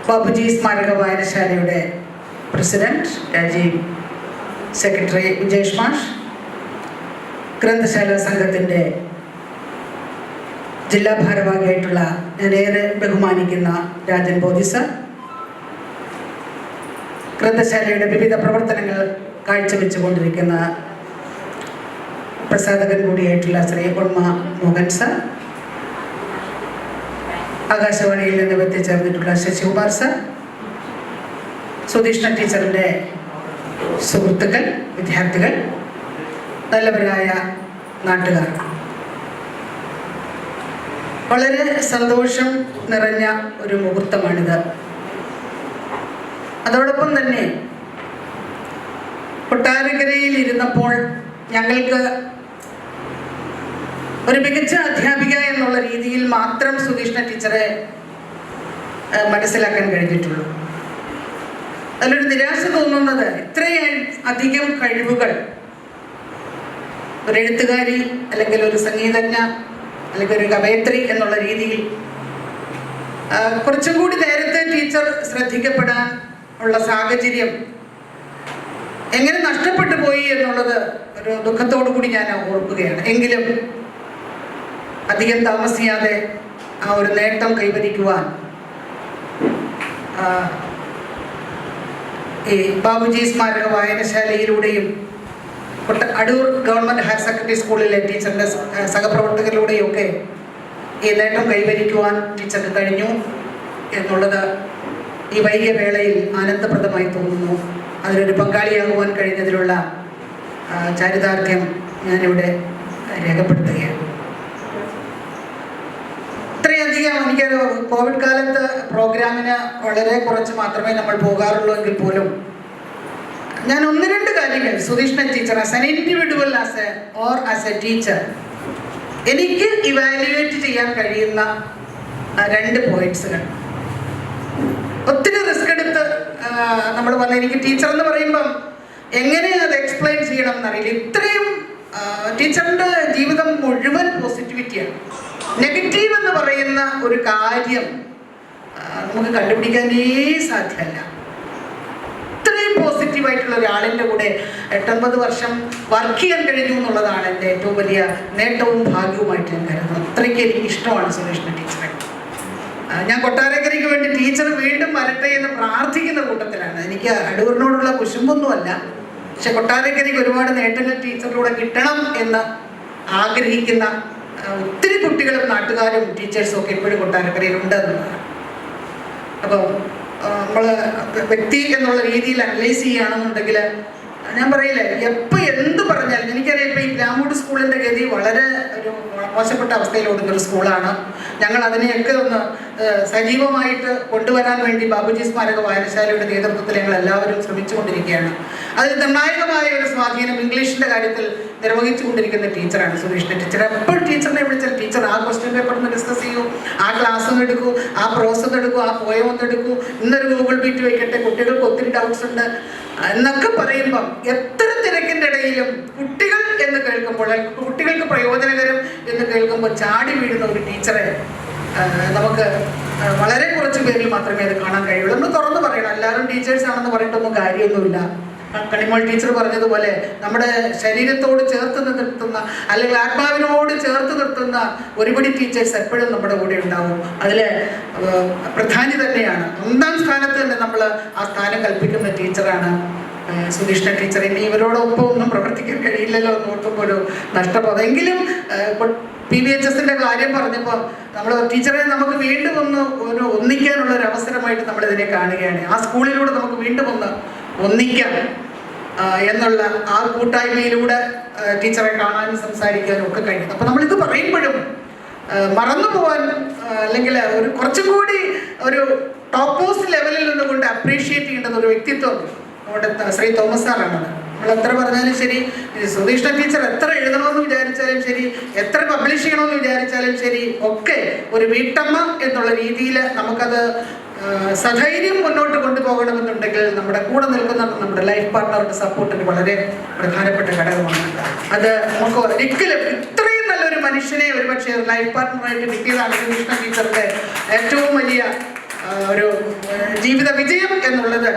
ബാബുജി സ്മാരക വായനശാലയുടെ പ്രസിഡന്റ് രാജീവ്, സെക്രട്ടറി വിജേഷ് മാഷ്, ഗ്രന്ഥശാല സംഘത്തിൻ്റെ ജില്ലാ ഭാരവാഹിയായിട്ടുള്ള ഞാനേറെ ബഹുമാനിക്കുന്ന രാജൻ ബോധി സർ, ഗ്രന്ഥശാലയുടെ വിവിധ പ്രവർത്തനങ്ങൾ കാഴ്ചവെച്ചുകൊണ്ടിരിക്കുന്ന പ്രസാധകൻ കൂടിയായിട്ടുള്ള ശ്രീ ഉർമ്മ മോഹൻ സർ, ആകാശവാണിയിൽ നിന്ന് എത്തിച്ചേർന്നിട്ടുള്ള ശശികുമാർ സർ, സുധീഷ്ണ ടീച്ചറിൻ്റെ സുഹൃത്തുക്കൾ, വിദ്യാർത്ഥികൾ, നല്ലവരായ നാട്ടുകാർ, വളരെ സന്തോഷം നിറഞ്ഞ ഒരു മുഹൂർത്തമാണിത്. അതോടൊപ്പം തന്നെ കൊട്ടാരക്കരയിൽ ഇരുന്നപ്പോൾ ഞങ്ങൾക്ക് ഒരു മികച്ച അധ്യാപിക എന്നുള്ള രീതിയിൽ മാത്രം സുധീഷ്ണ ടീച്ചറെ മനസ്സിലാക്കാൻ കഴിഞ്ഞിട്ടുള്ളൂ. അതിലൊരു നിരാശ തോന്നുന്നത് ഇത്രയും അധികം കഴിവുകൾ ഒരു എഴുത്തുകാരി അല്ലെങ്കിൽ ഒരു സംഗീതജ്ഞ അല്ലെങ്കിൽ ഒരു കവയത്രി എന്നുള്ള രീതിയിൽ കുറച്ചും കൂടി നേരത്തെ ടീച്ചർ ശ്രദ്ധിക്കപ്പെടാൻ ഉള്ള സാഹചര്യം എങ്ങനെ നഷ്ടപ്പെട്ടു പോയി എന്നുള്ളത് ഒരു ദുഃഖത്തോടു കൂടി ഞാൻ ഓർക്കുകയാണ്. എങ്കിലും അധികം താമസിയാതെ ആ ഒരു നേട്ടം കൈവരിക്കുവാൻ ഈ ബാബുജി സ്മാരക വായനശാലയിലൂടെയും അടൂർ ഗവൺമെൻറ് ഹയർ സെക്കൻഡറി സ്കൂളിലെ ടീച്ചറിൻ്റെ സഹപ്രവർത്തകരിലൂടെയൊക്കെ ഈ നേട്ടം കൈവരിക്കുവാൻ ടീച്ചർക്ക് കഴിഞ്ഞു എന്നുള്ളത് ഈ വൈകിയ വേളയിൽ ആനന്ദപ്രദമായി തോന്നുന്നു. അതിലൊരു പങ്കാളിയാകുവാൻ കഴിഞ്ഞതിലുള്ള ചാരിതാർത്ഥ്യം ഞാനിവിടെ രേഖപ്പെടുത്തുകയാണ്. ഇത്രയധികം എനിക്കൊരു കോവിഡ് കാലത്ത് പ്രോഗ്രാമിന് വളരെ കുറച്ച് മാത്രമേ നമ്മൾ പോകാറുള്ളൂ എങ്കിൽ പോലും ഞാൻ ഒന്ന് രണ്ട് കാര്യങ്ങൾ Sudheeshna teacher as an individual as A teacher എനിക്ക് ഇവാലുവേറ്റ് ചെയ്യാൻ കഴിയുന്ന രണ്ട് പോയിന്റ്സുകൾ. ഒത്തിരി റിസ്ക് എടുത്ത് നമ്മൾ വന്ന എനിക്ക് ടീച്ചർ എന്ന് പറയുമ്പം എങ്ങനെ അത് എക്സ്പ്ലെയിൻ ചെയ്യണം എന്നറിയില്ല. ഇത്രയും ടീച്ചറിൻ്റെ ജീവിതം മുഴുവൻ പോസിറ്റിവിറ്റിയാണ്. നെഗറ്റീവ് എന്ന് പറയുന്ന ഒരു കാര്യം നമുക്ക് കണ്ടുപിടിക്കാനേ സാധ്യമല്ല. ഇത്രയും പോസിറ്റീവായിട്ടുള്ള ഒരാളിൻ്റെ കൂടെ 8-9 വർഷം വർക്ക് ചെയ്യാൻ കഴിഞ്ഞു എന്നുള്ളതാണ് എൻ്റെ ഏറ്റവും വലിയ നേട്ടവും ഭാഗ്യവുമായിട്ട് ഞാൻ കരുതുന്നത്. അത്രയ്ക്ക് എനിക്ക് ഇഷ്ടമാണ് സുധീഷ്ണ ടീച്ചറെ. ഞാൻ കൊട്ടാരക്കരയ്ക്ക് വേണ്ടി ടീച്ചർ വീണ്ടും വരട്ടെ എന്ന് പ്രാർത്ഥിക്കുന്ന കൂട്ടത്തിലാണ്. എനിക്ക് അടൂരിനോടുള്ള കുശുമ്പൊന്നുമല്ല, പക്ഷെ കൊട്ടാരക്കരയ്ക്ക് ഒരുപാട് നേട്ടങ്ങൾ ടീച്ചറിലൂടെ കിട്ടണം എന്ന് ആഗ്രഹിക്കുന്ന ഒത്തിരി കുട്ടികളും നാട്ടുകാരും ടീച്ചേഴ്സും ഒക്കെ ഇപ്പോഴും കൊട്ടാരക്കരയിലുണ്ട് എന്നുള്ളതാണ്. അപ്പോൾ നമ്മൾ വ്യക്തി എന്നുള്ള രീതിയിൽ അനലൈസ് ചെയ്യുകയാണെന്നുണ്ടെങ്കിൽ ഞാൻ പറയില്ലേ, എപ്പോൾ എന്ത് പറഞ്ഞാലും എനിക്കറിയാം. ഇപ്പോൾ ഈ പ്ലാമൂട് സ്കൂളിൻ്റെ ഗതി വളരെ ഒരു മോശപ്പെട്ട അവസ്ഥയിലോടുന്നൊരു സ്കൂളാണ്. ഞങ്ങൾ അതിനെയൊക്കെ ഒന്ന് സജീവമായിട്ട് കൊണ്ടുവരാൻ വേണ്ടി ബാബുജി സ്മാരക വായനശാലയുടെ നേതൃത്വത്തിൽ ഞങ്ങൾ എല്ലാവരും ശ്രമിച്ചുകൊണ്ടിരിക്കുകയാണ്. അതിൽ നിർണായകമായ ഒരു സ്വാധീനം ഇംഗ്ലീഷിൻ്റെ കാര്യത്തിൽ നിർവഹിച്ചുകൊണ്ടിരിക്കുന്ന ടീച്ചറാണ് സുധീഷ്ണ ടീച്ചർ. എപ്പോൾ ടീച്ചറിനെ വിളിച്ചാൽ ടീച്ചർ ആ ക്വസ്റ്റ്യൻ പേപ്പർ ഒന്ന് ഡിസ്കസ് ചെയ്യൂ, ആ ക്ലാസ് ഒന്ന് എടുക്കൂ, ആ പ്രോസ് ഒന്ന് എടുക്കൂ, ആ പോയം ഒന്ന് എടുക്കൂ, ഇന്നൊരു ഗൂഗിൾ മീറ്റ് വയ്ക്കട്ടെ, കുട്ടികൾക്ക് ഒത്തിരി ഡൗട്ട്സ് ഉണ്ട് എന്നൊക്കെ പറയുമ്പം എത്ര തിരക്കിൻ്റെ ഇടയിലും കുട്ടികൾ എന്ന് കേൾക്കുമ്പോൾ, കുട്ടികൾക്ക് പ്രയോജനകരം എന്ന് കേൾക്കുമ്പോൾ ചാടി വീഴുന്ന ഒരു ടീച്ചറെ നമുക്ക് വളരെ കുറച്ച് പേരിൽ മാത്രമേ അത് കാണാൻ കഴിയുള്ളൂ. നമ്മൾ തുറന്നു പറയണം, എല്ലാവരും ടീച്ചേഴ്സ് ആണെന്ന് പറഞ്ഞിട്ടൊന്നും കാര്യമൊന്നുമില്ല. കണിമോൾ ടീച്ചർ പറഞ്ഞതുപോലെ നമ്മുടെ ശരീരത്തോട് ചേർത്ത് നിർത്തുന്ന അല്ലെങ്കിൽ ആത്മാവിനോട് ചേർത്ത് നിർത്തുന്ന ഒരുപടി ടീച്ചേഴ്സ് എപ്പോഴും നമ്മുടെ കൂടെ ഉണ്ടാവും. അതിൽ പ്രധാനി തന്നെയാണ്, ഒന്നാം സ്ഥാനത്ത് തന്നെ നമ്മൾ ആ സ്ഥാനം കൽപ്പിക്കുന്ന ടീച്ചറാണ് സുധീഷ്ണ ടീച്ചർ. ഇനി ഇവരോടൊപ്പം ഒന്നും പ്രവർത്തിക്കാൻ കഴിയില്ലല്ലോ എന്ന് ഓർക്കുമ്പോൾ ഒരു നഷ്ടബോധം. എങ്കിലും PVHSന്റെ കാര്യം പറഞ്ഞപ്പോൾ നമ്മൾ ടീച്ചറെ നമുക്ക് വീണ്ടും ഒന്ന് ഒന്നിക്കാനുള്ള ഒരു അവസരമായിട്ട് നമ്മളിതിനെ കാണുകയാണ്. ആ സ്കൂളിലൂടെ നമുക്ക് വീണ്ടും ഒന്ന് ഒന്നിക്കാം എന്നുള്ള ആ കൂട്ടായ്മയിലൂടെ ടീച്ചറെ കാണാനും സംസാരിക്കാനും ഒക്കെ കഴിയും. അപ്പോൾ നമ്മളിത് പറയുമ്പോഴും മറന്നു പോകാൻ അല്ലെങ്കിൽ ഒരു കുറച്ചും കൂടി ഒരു ടോപ്പ് മോസ്റ്റ് ലെവലിൽ നിന്നുകൊണ്ട് അപ്രീഷിയേറ്റ് ചെയ്യേണ്ടുന്ന ഒരു വ്യക്തിത്വം നമ്മുടെ ശ്രീ തോമസ് സാറാണ്. നമ്മൾ എത്ര പറഞ്ഞാലും ശരി, സുധീഷ്ണ ടീച്ചർ എത്ര എഴുതണമെന്ന് വിചാരിച്ചാലും ശരി, എത്ര പബ്ലിഷ് ചെയ്യണമെന്ന് വിചാരിച്ചാലും ശരി, ഒക്കെ ഒരു വീട്ടമ്മ എന്നുള്ള രീതിയിൽ നമുക്കത് സധൈര്യം മുന്നോട്ട് കൊണ്ടുപോകണമെന്നുണ്ടെങ്കിൽ നമ്മുടെ കൂടെ നിൽക്കുന്ന നമ്മുടെ ലൈഫ് പാർട്ട്ണറുടെ സപ്പോർട്ടിന് വളരെ പ്രധാനപ്പെട്ട ഘടകമാണ്. അത് നമുക്ക് ഒരിക്കലും ഇത്രയും നല്ലൊരു മനുഷ്യനെ ഒരുപക്ഷെ ലൈഫ് പാർട്ട്ണറായിട്ട് കിട്ടിയതാണ് സുധീഷ്ണ ടീച്ചറുടെ ഏറ്റവും വലിയ ഒരു ജീവിത വിജയം എന്നുള്ളത്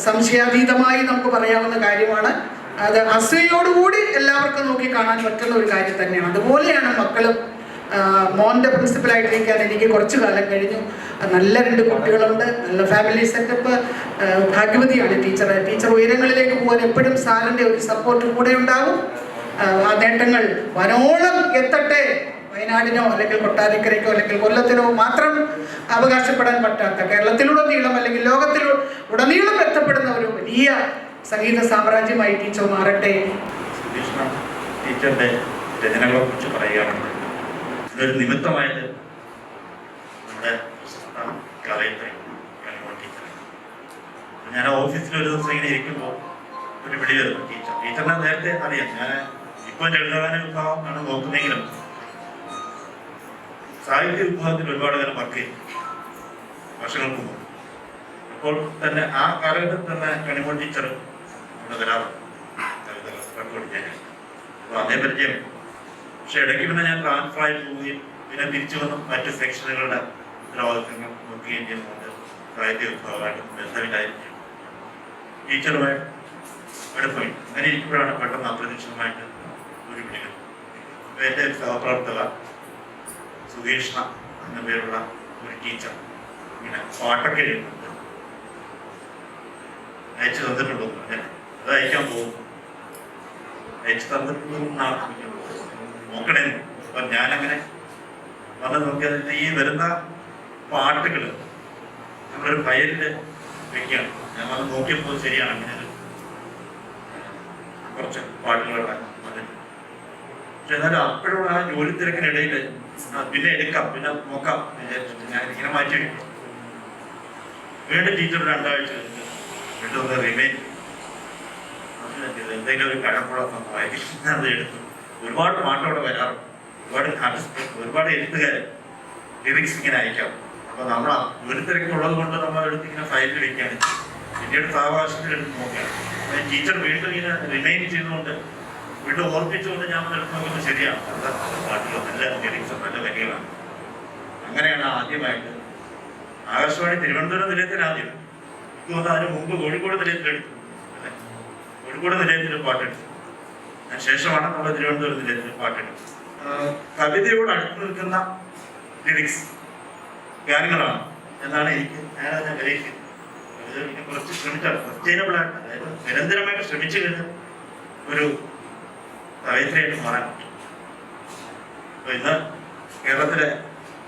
സംശയാതീതമായി നമുക്ക് പറയാവുന്ന കാര്യമാണ്. അത് അസൂയോടുകൂടി എല്ലാവർക്കും നോക്കി കാണാൻ പറ്റുന്ന ഒരു കാര്യം തന്നെയാണ്. അതുപോലെയാണ് മക്കളും. മോൻ്റെ പ്രിൻസിപ്പലായിട്ടിരിക്കാൻ എനിക്ക് കുറച്ചു കാലം കഴിഞ്ഞു. നല്ല 2 കുട്ടികളുണ്ട്, നല്ല ഫാമിലി സെറ്റപ്പ്. ഭാഗ്യവതിയാണ് ടീച്ചർ. ടീച്ചർ ഉയരങ്ങളിലേക്ക് പോകാൻ എപ്പോഴും സാറിൻ്റെ ഒരു സപ്പോർട്ട് കൂടെ ഉണ്ടാവും. ആ നേട്ടങ്ങൾ വനോളം എത്തട്ടെ. വയനാടിനോ അല്ലെങ്കിൽ കൊട്ടാരക്കരയ്ക്കോ അല്ലെങ്കിൽ കൊല്ലത്തിനോ മാത്രം അവകാശപ്പെടാൻ പറ്റാത്ത, കേരളത്തിലുടനീളം അല്ലെങ്കിൽ ലോകത്തിലുടനീളം എത്തപ്പെടുന്ന ഒരു വലിയ സംഗീത സാമ്രാജ്യമായി ടീച്ചർ മാറട്ടെ. സുധീഷ്ണ ടീച്ചറുടെ രചനകളെ കുറിച്ച് പറയുകയാണെങ്കിൽ ഇതൊരു നിമിത്തമായത് നമ്മുടെ കലയത്രി കണിമോൾ ടീച്ചർ. ഞാൻ ഓഫീസിൽ ഒരു ദിവസം ഇങ്ങനെ ഇരിക്കുമ്പോൾ ഒരു വിളി വരുന്നു. ടീച്ചറിനെ നേരത്തെ അറിയാം. ഞാൻ ഇപ്പോൾ ലളിതഗാന വിഭാഗം ആണ് നോക്കുന്നെങ്കിലും സാഹിത്യ വിഭാഗത്തിൽ ഒരുപാട് നേരം വർക്ക് ചെയ്തു, വർഷങ്ങൾക്ക് മുമ്പ്. അപ്പോൾ തന്നെ ആ കാലഘട്ടത്തിൽ തന്നെ കണിമോൾ ടീച്ചർ നമ്മുടെ വരാറുണ്ട് റെക്കോർഡ് ചെയ്യാൻ. അപ്പോൾ അതേ പരിചയം. പക്ഷെ ഇടയ്ക്ക് പിന്നെ ഞാൻ ട്രാൻസ്ഫർ ആയി പോവുകയും പിന്നെ തിരിച്ചു വന്ന് മറ്റ് സെക്ഷനുകളുടെ ഉത്തരവാദിത്തങ്ങൾ നോക്കുകയും ചെയ്യുന്നുണ്ട്. സാഹിത്യ വിഭാഗമായിട്ട് ബന്ധമില്ലായിരിക്കും, ടീച്ചറുമായി അടുപ്പമായി. അങ്ങനെ ഇരിക്കുമ്പോഴാണ് പെട്ടെന്ന് അപ്രതീക്ഷിതമായിട്ട് ഒരു വിളികൾ. അപ്പോൾ എൻ്റെ സഹപ്രവർത്തക സുധീഷ്ണ എന്ന പേരുള്ള ഒരു ടീച്ചർ ഇങ്ങനെ പാട്ടൊക്കെ എഴുതുന്നുണ്ട്, അയച്ചു തന്നിട്ടുണ്ടോ? അത് അയക്കാൻ പോകുന്നു. അയച്ചു തന്നിട്ടുണ്ടെന്നാണ് നോക്കണേ. അപ്പം ഞാനങ്ങനെ വന്ന് നോക്കിയത് ഈ വരുന്ന പാട്ടുകൾ നമ്മളൊരു ഫയലിൽ വെക്കുകയാണ്. ഞാൻ വന്ന് നോക്കിയപ്പോൾ ശരിയാണ്, അങ്ങനെ കുറച്ച് പാട്ടുകളുടെ വന്നിട്ട്. പക്ഷെ എന്നാലും അപ്പോഴുള്ള ആ ജോലി തിരക്കിനിടയിൽ പിന്നെ എടുക്കാം, പിന്നെ നോക്കാം വിചാരിച്ചിട്ട് ഞാൻ ഇങ്ങനെ മാറ്റി വയ്ക്കും. വീണ്ടും ടീച്ചർ 2 ആഴ്ച കഴിഞ്ഞ് വീണ്ടും ഒന്ന് റിമൈൻ എന്തെങ്കിലും ഒരു കഴമ്പുഴ സംഭവമായിരിക്കും അത് എടുത്തു. ഒരുപാട് പാട്ടോടെ വരാറുണ്ട്, ഒരുപാട് എഴുത്തുകാർ ലിറിക്സ് ഇങ്ങനെ അയക്കാം. അപ്പൊ നമ്മൾ ഒരു തിരക്കുള്ളത് കൊണ്ട് നമ്മൾ എടുത്ത് ഇങ്ങനെ ഫയലിൽ വെക്കുകയാണ്. പിന്നീട് സാവകാശത്തിൽ എടുത്ത് നോക്കുകയാണ്. ടീച്ചർ വീണ്ടും ഇങ്ങനെ റിമൈൻ ചെയ്തുകൊണ്ട് വീണ്ടും ഓർപ്പിച്ചുകൊണ്ട് ഞാൻ എടുത്ത് നോക്കുന്നത് ശരിയാണ്. നല്ല പാട്ടുകൾ, നല്ല ലിറിക്സ്, നല്ല വരികളാണ്. അങ്ങനെയാണ് ആദ്യമായിട്ട് ആകാശവാണി തിരുവനന്തപുരം നിലയത്തിൽ ആദ്യം, എനിക്ക് തോന്നുന്നു അതിന് മുമ്പ് കോഴിക്കോട് നിലയത്തിൽ എടുത്തു. കോഴിക്കോട് നിലയത്തിൽ പാട്ടെടുത്തു. ശേഷമാണ് നമ്മൾ തിരുവനന്തപുരം നിലയത്തിൽ പാട്ടെടുത്തത്. കവിതയോട് അടുത്ത് നിൽക്കുന്ന ലിറിക്സ് കാര്യങ്ങളാണ് എന്നാണ് ഞാനതിനെ വിലയിരുത്തുന്നത്. ഇത് കുറച്ച് ശ്രമിച്ചാൽ സസ്റ്റൈനബിൾ ആയിട്ട്, അതായത് നിരന്തരമായിട്ട് ശ്രമിച്ചു കഴിഞ്ഞാൽ ഒരു കവയിത്രിയായിട്ട് മാറാൻ പറ്റും. അപ്പൊ ഇന്ന് കേരളത്തിലെ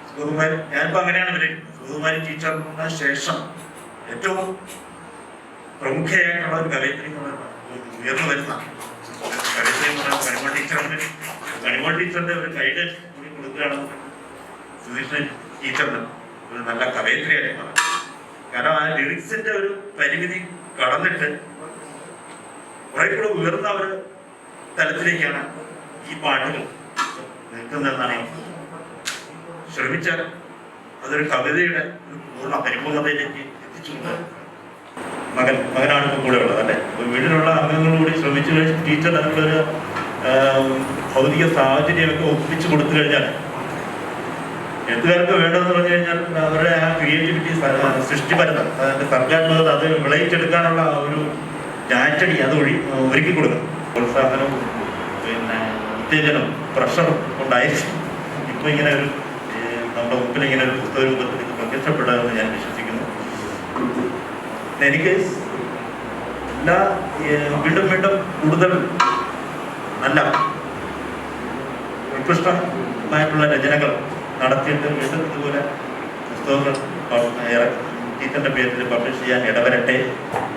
സുഗതകുമാരി, ഞാനിപ്പോൾ അങ്ങനെയാണ് വിലയിരുത്തുന്നത്, സുഗതകുമാരി ടീച്ചറിന് ശേഷം ഏറ്റവും പ്രമുഖയായിട്ടുള്ള ഒരു കവയിത്രി ഉയർന്നു വരുന്ന കവയിത്രി എന്ന് പറയുന്നത് കണിമോൾ ടീച്ചറിന്റെ. കണിമോൾ ടീച്ചറിന്റെ ഒരു ഗൈഡൻസ് കൂടി കൊടുക്കുകയാണെന്ന് സുധീഷ് ടീച്ചറിന് ഒരു നല്ല കവയിത്രിയായിട്ട് മാറാം. കാരണം ആ ലിറിക്സിന്റെ ഒരു പരിമിതി കടന്നിട്ട് കുറെ കൂടെ ഉയർന്ന ഒരു തലത്തിലേക്കാണ് ഈ പാട്ടുകൾ നിൽക്കുന്നതെന്നാണ് ശ്രമിച്ചാൽ അതൊരു കവിതയുടെ ഒരു പൂർണ്ണ പരിപൂർണതയിലേക്ക് എത്തിച്ചുകൊണ്ട് മകനാണ് ഇപ്പോൾ കൂടെ ഉള്ളത് അല്ലേ. വീട്ടിലുള്ള അംഗങ്ങളോട് ശ്രമിച്ചു കഴിഞ്ഞാൽ ടീച്ചർ അതിനുള്ളൊരു ഭൗതിക സാഹചര്യമൊക്കെ ഒപ്പിച്ചു കൊടുത്തു കഴിഞ്ഞാൽ എഴുത്തുകാർക്ക് വേണ്ടതെന്ന് പറഞ്ഞു കഴിഞ്ഞാൽ അവരുടെ ആ ക്രിയേറ്റിവിറ്റി, സൃഷ്ടിപരത, അതിന്റെ സർഗാത്മകത അത് വിളയിച്ചെടുക്കാനുള്ള ഒരു ചാറ്റടി അത് ഒരുക്കി കൊടുക്കണം. പ്രോത്സാഹനവും പിന്നെ ഉത്തേജനവും പ്രഷറും ഉണ്ടായിരിക്കും ഇപ്പൊ ഇങ്ങനെ ഒരു നമ്മുടെ മുമ്പിൽ ഇങ്ങനെ ഒരു പുസ്തക രൂപത്തിൽ ഇത് പ്രത്യക്ഷപ്പെടാമെന്ന് ഞാൻ വിശ്വസിക്കുന്നു. എനിക്ക് വീണ്ടും വീണ്ടും കൂടുതൽ നല്ല ഉത്കൃഷ്ടമായിട്ടുള്ള രചനകൾ നടത്തിയിട്ട് വീണ്ടും ഇതുപോലെ പുസ്തകങ്ങൾ ടീച്ചറിന്റെ പേരിൽ പബ്ലിഷ് ചെയ്യാൻ ഇടവരട്ടെ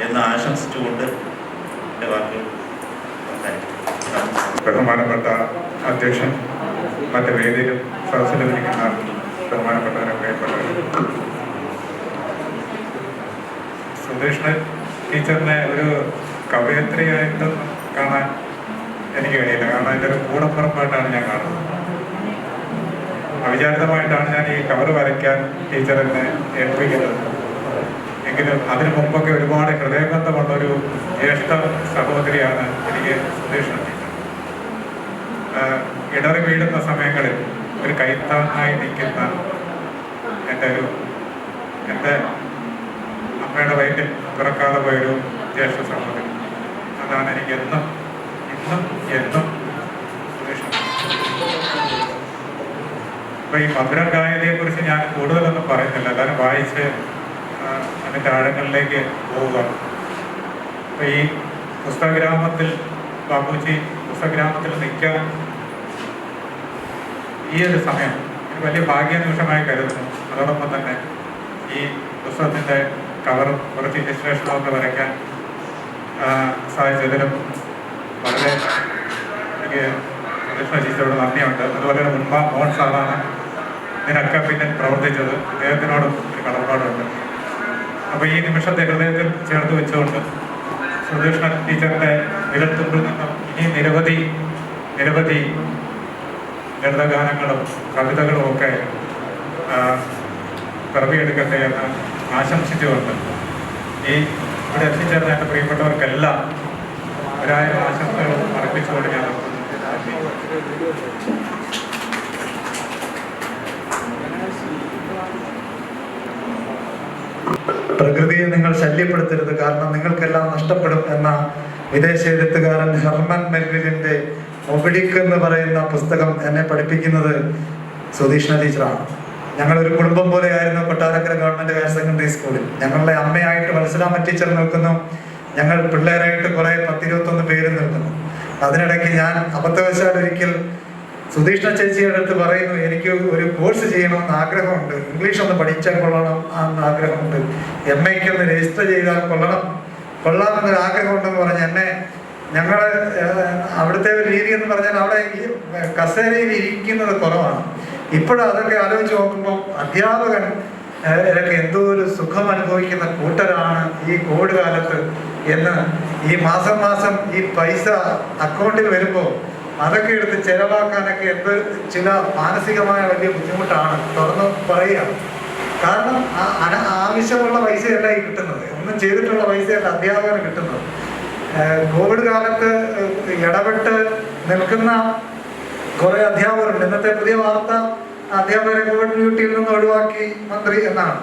എന്ന് ആശംസിച്ചുകൊണ്ട് എൻ്റെ വാക്കുകൾ സംസാരിക്കും. ബഹുമാനപ്പെട്ട അധ്യക്ഷൻ, മറ്റ് വേദിയിലും സദസ്സിലും ഇരിക്കുന്ന ബഹുമാനപ്പെട്ടവരും പ്രിയപ്പെട്ടവരും, സുധീഷ്ണ ടീച്ചറിനെ ഒരു കവയത്രിയായിട്ട് കാണാൻ എനിക്ക് കഴിയില്ല. കാരണം അതിൻ്റെ ഒരു കൂടപ്പുറപ്പായിട്ടാണ് ഞാൻ കാണുന്നത്. അവിചാരിതമായിട്ടാണ് ഞാൻ ഈ കവർ വരയ്ക്കാൻ ടീച്ചറിനെ ഏൽപ്പിക്കുന്നത്. എങ്കിലും അതിനു മുമ്പൊക്കെ ഒരുപാട് ഹൃദയബന്ധമുള്ളൊരു ജ്യേഷ്ഠ സഹോദരിയാണ് എനിക്ക് സുധീഷ്ണ ടീച്ചർ. ഇടറി വീഴുന്ന സമയങ്ങളിൽ ഒരു കൈത്താങ്ങായി നിൽക്കുന്ന എൻ്റെ അമ്മയുടെ വയറ്റിൽ പിറക്കാതെ പോയൊരു ജ്യേഷ്ഠ സഹോദരി. അതാണ് എനിക്ക് ഇന്നും സുധീഷ്ണ. അപ്പൊ ഈ മധുരം ഗായകതയെ കുറിച്ച് ഞാൻ കൂടുതലൊന്നും പറയുന്നില്ല, എല്ലാവരും വായിച്ച് അതിൻ്റെ ആഴങ്ങളിലേക്ക് പോവുക. അപ്പൊ ഈ പുസ്തകഗ്രാമത്തിൽ ബാബുജി പുസ്തകഗ്രാമത്തിൽ നിൽക്കാൻ ഈ ഒരു സമയം ഒരു വലിയ ഭാഗ്യനിമിഷമായി കരുതുന്നു. അതോടൊപ്പം തന്നെ ഈ പുസ്തകത്തിൻ്റെ കവറും കുറച്ച് ഇല്ലസ്ട്രേഷനൊക്കെ വരയ്ക്കാൻ സാധിച്ചതിലും വളരെ എനിക്ക് സുധീഷ്ണ ടീച്ചറോട് നന്ദിയുണ്ട്. അതുപോലെ മുൻപ് മോഹൻ സാറാണ് ഇതിനൊക്കെ പിന്നെ പ്രവർത്തിച്ചത്. അദ്ദേഹത്തിനോടും ഒരു കടപ്പാടുണ്ട്. അപ്പോൾ ഈ നിമിഷത്തെ ഹൃദയത്തിൽ ചേർത്ത് വെച്ചുകൊണ്ട് സുധീഷ്ണ ടീച്ചറിൻ്റെ വിരൽത്തുമ്പിൽ നിന്നും ഇനി നിരവധി ലളിതഗാനങ്ങളും കവിതകളും ഒക്കെ പിറവിയെടുക്കട്ടെ എന്ന് ആശംസിച്ചുകൊണ്ട് ഈ ഇവിടെ എത്തിച്ചേർന്ന എൻ്റെ പ്രിയപ്പെട്ടവർക്കെല്ലാം 1000 ആശംസകളും അർപ്പിച്ചുകൊണ്ട് ഞാൻ പ്രകൃതിയെ നിങ്ങൾ ശല്യപ്പെടുത്തരുത്, കാരണം നിങ്ങൾക്കെല്ലാം നഷ്ടപ്പെടും എന്ന വിദേശ എഴുത്തുകാരൻ ഹെർമൻ മെൽവിലിന്റെ മൊബിഡിക് എന്ന് പറയുന്ന പുസ്തകം എന്നെ പഠിപ്പിക്കുന്നത് സുധീഷ്ണ ടീച്ചറാണ്. ഞങ്ങളൊരു കുടുംബം പോലെയായിരുന്നു കൊട്ടാരക്കര ഗവൺമെന്റ് ഹയർ സെക്കൻഡറി സ്കൂളിൽ. ഞങ്ങളുടെ അമ്മയായിട്ട് വത്സലാമ്മ ടീച്ചർ നിൽക്കുന്നു, ഞങ്ങൾ പിള്ളേരായിട്ട് കുറെ 10-21 പേര് നിൽക്കുന്നു. അതിനിടയ്ക്ക് ഞാൻ അബദ്ധവശാൽ ഒരിക്കൽ സുധീഷ്ണ ചേച്ചിയുടെ അടുത്ത് പറയുന്നു, എനിക്ക് ഒരു കോഴ്സ് ചെയ്യണമെന്ന് ആഗ്രഹമുണ്ട്, ഇംഗ്ലീഷ് ഒന്ന് പഠിച്ചാൽ കൊള്ളണം എന്ന് ആഗ്രഹമുണ്ട്, MA ഒന്ന് രജിസ്റ്റർ ചെയ്താൽ കൊള്ളാമെന്നൊരു ആഗ്രഹമുണ്ടെന്ന് പറഞ്ഞ് എന്നെ ഞങ്ങള് അവിടുത്തെ ഒരു രീതി എന്ന് പറഞ്ഞാൽ അവിടെ ഈ കസേരയിൽ ഇരിക്കുന്നത് കുറവാണ്. ഇപ്പോഴും അതൊക്കെ ആലോചിച്ച് നോക്കുമ്പോൾ അധ്യാപകൻ എന്തോ ഒരു സുഖം അനുഭവിക്കുന്ന കൂട്ടരാണ് ഈ കോവിഡ് കാലത്ത് എന്ന് ഈ മാസം ഈ പൈസ അക്കൗണ്ടിൽ വരുമ്പോൾ അതൊക്കെ എടുത്ത് ചെലവാക്കാനൊക്കെ എന്ത് ചില മാനസികമായ വലിയ ബുദ്ധിമുട്ടാണ് തുറന്ന് പറയുക. കാരണം ആവശ്യമുള്ള പൈസയല്ല ഈ കിട്ടുന്നത്, ഒന്നും ചെയ്തിട്ടുള്ള പൈസയല്ല അധ്യാപകന് കിട്ടുന്നത്. കോവിഡ് കാലത്ത് ഇടപെട്ട് നിൽക്കുന്ന കുറെ അധ്യാപകരുണ്ട്. ഇന്നത്തെ പുതിയ വാർത്ത അധ്യാപകരെ കോവിഡ് ഡ്യൂട്ടിയിൽ നിന്ന് ഒഴിവാക്കി മന്ത്രി എന്നാണ്.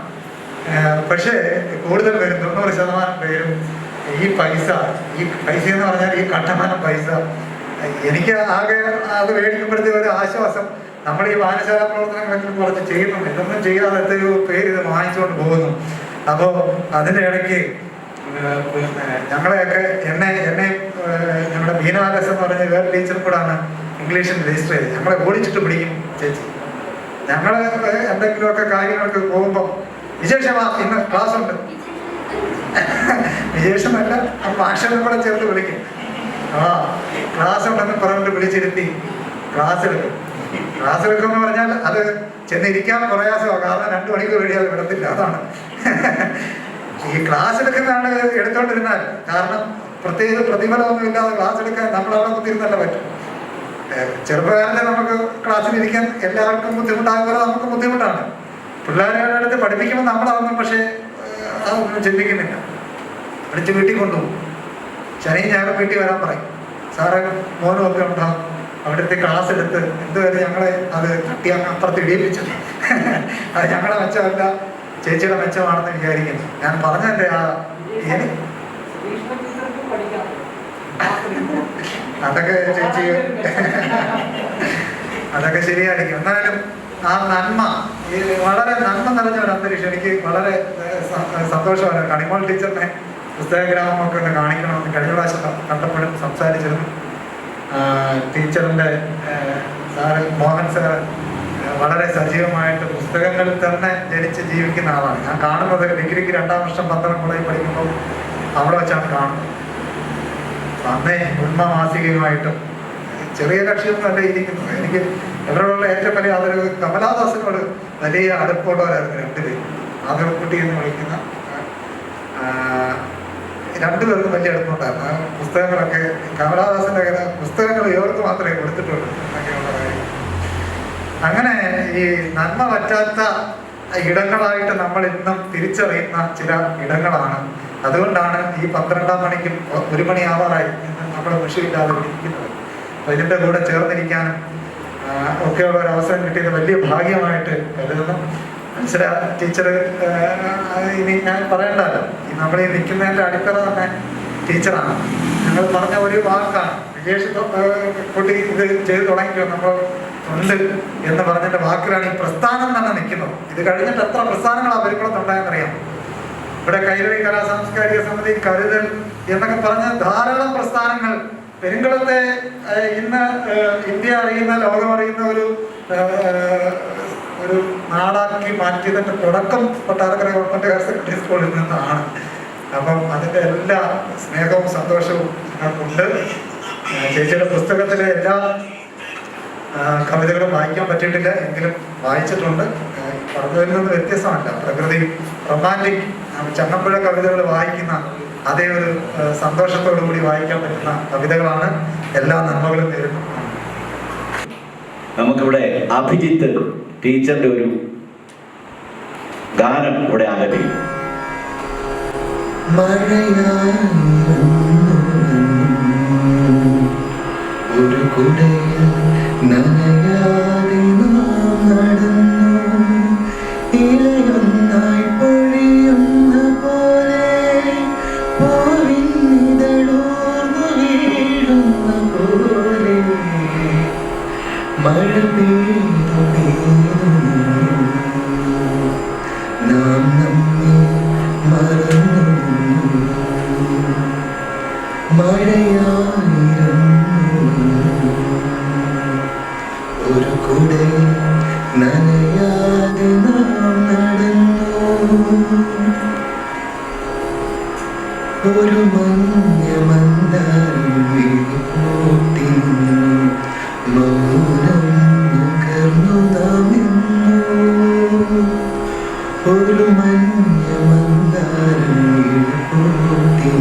പക്ഷേ കൂടുതൽ പേരും 90% പേരും ഈ പൈസ എന്ന് പറഞ്ഞാൽ ഈ കണ്ടമാനം പൈസ എനിക്ക് ആകെ അത് മേടിക്കുമ്പോഴത്തെ ഒരു ആശ്വാസം, നമ്മൾ ഈ വായനശാല പ്രവർത്തനങ്ങളൊക്കെ കുറച്ച് ചെയ്യുന്നുണ്ട്. ഇതൊന്നും ചെയ്യാതെ എത്രയോ പേര് ഇത് വാങ്ങിച്ചുകൊണ്ട് പോകുന്നു. അപ്പോൾ അതിൻ്റെ ഇടയ്ക്ക് പിന്നെ ഞങ്ങളെയൊക്കെ എന്നെ ഞങ്ങളുടെ ബീനാലസ് എന്ന് പറഞ്ഞ വേറെ ടീച്ചർ കൂടാണ് ഇംഗ്ലീഷിൽ രജിസ്റ്റർ ചെയ്തത്. ഞങ്ങളെ ഓടിച്ചിട്ട് പിടിക്കും ചേച്ചി. ഞങ്ങൾ എന്തെങ്കിലുമൊക്കെ കാര്യങ്ങൾക്ക് പോകുമ്പോൾ വിശേഷമാ ഇന്ന് ക്ലാസ് ഉണ്ട്, വിശേഷമല്ല ഭാഷകൾ കൂടെ ചേർത്ത് വിളിക്കും. ക്ലാസ് ഉണ്ടെന്ന് പറഞ്ഞിട്ട് വിളിച്ചിരുത്തി ക്ലാസ് എടുക്കും. ക്ലാസ് എടുക്കുമെന്ന് പറഞ്ഞാൽ അത് ചെന്നിരിക്കാൻ പ്രയാസമാണ്. കാരണം 2 മണിക്കൂർ കഴിയാതെ വിടത്തില്ല. അതാണ് ഈ ക്ലാസ് എടുക്കുന്നതാണ് എടുത്തോണ്ടിരുന്നാൽ. കാരണം പ്രത്യേക പ്രതിഫലമൊന്നും ഇല്ലാതെ ക്ലാസ് എടുക്കാൻ നമ്മളവിടെ കുത്തിരുന്നല്ല പറ്റും. ചെറുപ്പകാലത്ത് നമുക്ക് ക്ലാസ്സിലിരിക്കാൻ എല്ലാവർക്കും ബുദ്ധിമുട്ടാകുമ്പോൾ നമുക്ക് ബുദ്ധിമുട്ടാണ്. പിള്ളേരുടെ അടുത്ത് പഠിപ്പിക്കുമ്പോൾ നമ്മളതൊന്നും പക്ഷേ അതൊന്നും ചിന്തിക്കുന്നില്ല. പഠിച്ച് വീട്ടിൽ കൊണ്ടുപോകും. ശനിയും ഞായറും വീട്ടിൽ വരാൻ പറയും. സാറേ മോനും ഒക്കെ ഉണ്ടാകും. അവിടുത്തെ ക്ലാസ് എടുത്ത് എന്തുവരെ ഞങ്ങളെ അത് തട്ടി അപ്പുറത്ത് ഇടിയിപ്പിച്ചത്. അത് ഞങ്ങളുടെ മെച്ചമല്ല, ചേച്ചിയുടെ മെച്ചമാണെന്ന് വിചാരിക്കുന്നു. ഞാൻ പറഞ്ഞതിൻ്റെ അതൊക്കെ ചേച്ചി അതൊക്കെ ശരിയായിരിക്കും. എന്നാലും ആ നന്മ, ഈ വളരെ നന്മ നിറഞ്ഞ ഒരു അന്തരീക്ഷം എനിക്ക് വളരെ സന്തോഷമാണ്. കണിമോൾ ടീച്ചറിനെ പുസ്തകഗ്രാമമൊക്കെ ഒന്ന് കാണിക്കണമെന്ന് കഴിഞ്ഞ പ്രാവശ്യം കണ്ടപ്പോഴും സംസാരിച്ചിരുന്നു. ടീച്ചറിൻ്റെ സാറ് മോഹൻ സാർ വളരെ സജീവമായിട്ട് പുസ്തകങ്ങളിൽ തന്നെ ജനിച്ച് ജീവിക്കുന്ന ആളാണ്. ഞാൻ കാണുന്നത് ഡിഗ്രിക്ക് 2ാം വർഷം പന്തളം കോളേജിൽ പഠിക്കുമ്പോൾ അവിടെ വെച്ചാണ് കാണുന്നത്. അന്നേ ഉന്മമാസികയുമായിട്ടും ചെറിയ കക്ഷിയൊന്നും അല്ല ഇരിക്കുന്നത്. എനിക്ക് ഇവരോടുള്ള ഏറ്റവും വലിയ അതൊരു കമലാദാസിനോട് വലിയ അടുപ്പമുള്ളവരായിരുന്നു 2 പേര്. ആദർകുട്ടി എന്ന് വിളിക്കുന്ന 2 പേർക്കും വലിയ അടുപ്പമുണ്ടായിരുന്നു. പുസ്തകങ്ങളൊക്കെ കമലാദാസിൻ്റെ പുസ്തകങ്ങൾ ഇവർക്ക് മാത്രമേ കൊടുത്തിട്ടുള്ളൂ എന്നൊക്കെയുള്ള കാര്യം. അങ്ങനെ ഈ നന്മ പറ്റാത്ത ഇടങ്ങളായിട്ട് നമ്മൾ ഇന്നും തിരിച്ചറിയുന്ന ചില ഇടങ്ങളാണ്. അതുകൊണ്ടാണ് ഈ 12-ാം മണിക്കും 1 മണി ആവാറായി നമ്മൾ വിഷയമില്ലാതെ ഇരിക്കുന്നത്. അപ്പോൾ ഇതിൻ്റെ കൂടെ ചേർന്നിരിക്കാനും ഒക്കെയുള്ള ഒരു അവസരം കിട്ടിയത് വലിയ ഭാഗ്യമായിട്ട് കരുതുന്നു. മനസ്സില ടീച്ചർ ഇനി ഞാൻ പറയണ്ടല്ലോ, നമ്മൾ ഈ നിൽക്കുന്നതിൻ്റെ അടിത്തറ തന്നെ ടീച്ചറാണ്. ഞങ്ങൾ പറഞ്ഞ ഒരു വാക്കാണ് വിജേഷ് കുട്ടി ഇത് ചെയ്ത് തുടങ്ങിക്കോ നമ്മൾ ഉണ്ട് എന്ന് പറഞ്ഞിട്ട് വാക്കിലാണ് ഈ പ്രസ്ഥാനം തന്നെ നിൽക്കുന്നത്. ഇത് കഴിഞ്ഞിട്ട് എത്ര പ്രസ്ഥാനങ്ങൾ അവരുക്കുള്ളതുണ്ടായെന്നറിയാം. ഇവിടെ കൈരളി കലാ സാംസ്കാരിക സമിതി, കരുതൽ എന്നൊക്കെ പറഞ്ഞ ധാരാളം പ്രസ്ഥാനങ്ങൾ പെരുങ്കുളത്തെ ഇന്ന് ഇന്ത്യ അറിയുന്ന, ലോകം അറിയുന്ന ഒരു നാടാക്കി മാറ്റിയതിൻ്റെ തുടക്കം കൊട്ടാരക്കര ഗവൺമെൻറ് ഹയർ സെക്കൻഡറി സ്കൂളിൽ നിന്നാണ്. അപ്പം അതിൻ്റെ എല്ലാ സ്നേഹവും സന്തോഷവും ഞങ്ങൾക്കുണ്ട്. ചേച്ചിയുടെ പുസ്തകത്തിലെ എല്ലാ കവിതകളും വായിക്കാൻ പറ്റിയിട്ടില്ല, എങ്കിലും വായിച്ചിട്ടുണ്ട്. പറഞ്ഞതിൽ നിന്ന് വ്യത്യസ്തമല്ല. പ്രകൃതി, റൊമാൻറ്റിക്, ചങ്ങമ്പുഴ കവിതകൾ വായിക്കുന്ന അതേ ഒരു സന്തോഷത്തോടു കൂടി വായിക്കാൻ പറ്റുന്ന കവിതകളാണ്. എല്ലാ നന്മകളും നേരുന്നു. നമുക്കിവിടെ അഭിജിത്ത് ടീച്ചറിന്റെ ഒരു ഗാനം ഇവിടെ ആലപിക്കും. ഒരു കുടയിൽ നനയാതെ നാം നടന്നു, ഇലയൊന്നായി പൊഴിയുന്ന പോലെ, പൂവിനിതളൂർന്നു വീഴുന്ന പോലെ, മഴ പെയ്തു നാം നമ്മെ മറന്നു. ഒരു കുടയിൽ നനയാതെ നാം നടന്നു, ഒരു മഞ്ഞ മന്ദാരം വിളിപ്പൂട്ടി മൗനം നുകർന്നു നാം ഇന്നു. ഒരു മഞ്ഞ മന്ദാരം വിളിപ്പൂട്ടി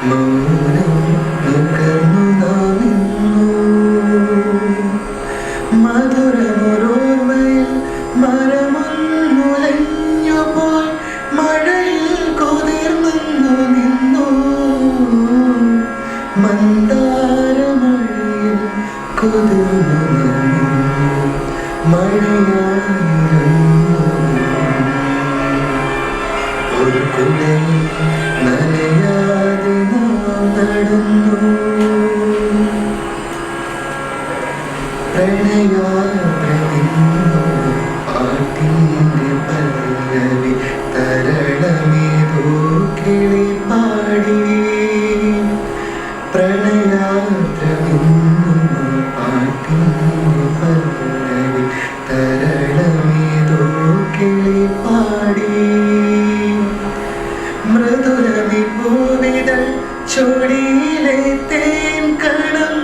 മൗനം നുകർന്നു നാം ഇന്നു. മധുരമൊരോർമ്മയിൽ മരമൊന്നുലഞ്ഞു പോയി, മഴയിൽ കുതിർന്നു നിന്നു. മന്ദാരമഴയിൽ കുതിർന്നു മഴയായിരുന്നു. ഒരു കുടയിൽ നനയാതെ നാം നടന്നു. പ്രണയാ പല്ലവി തരളമേതോ കിളി പാടി മൃദുലമി പൂവിതൾ ചൊടിയിലെ തേൻ കണം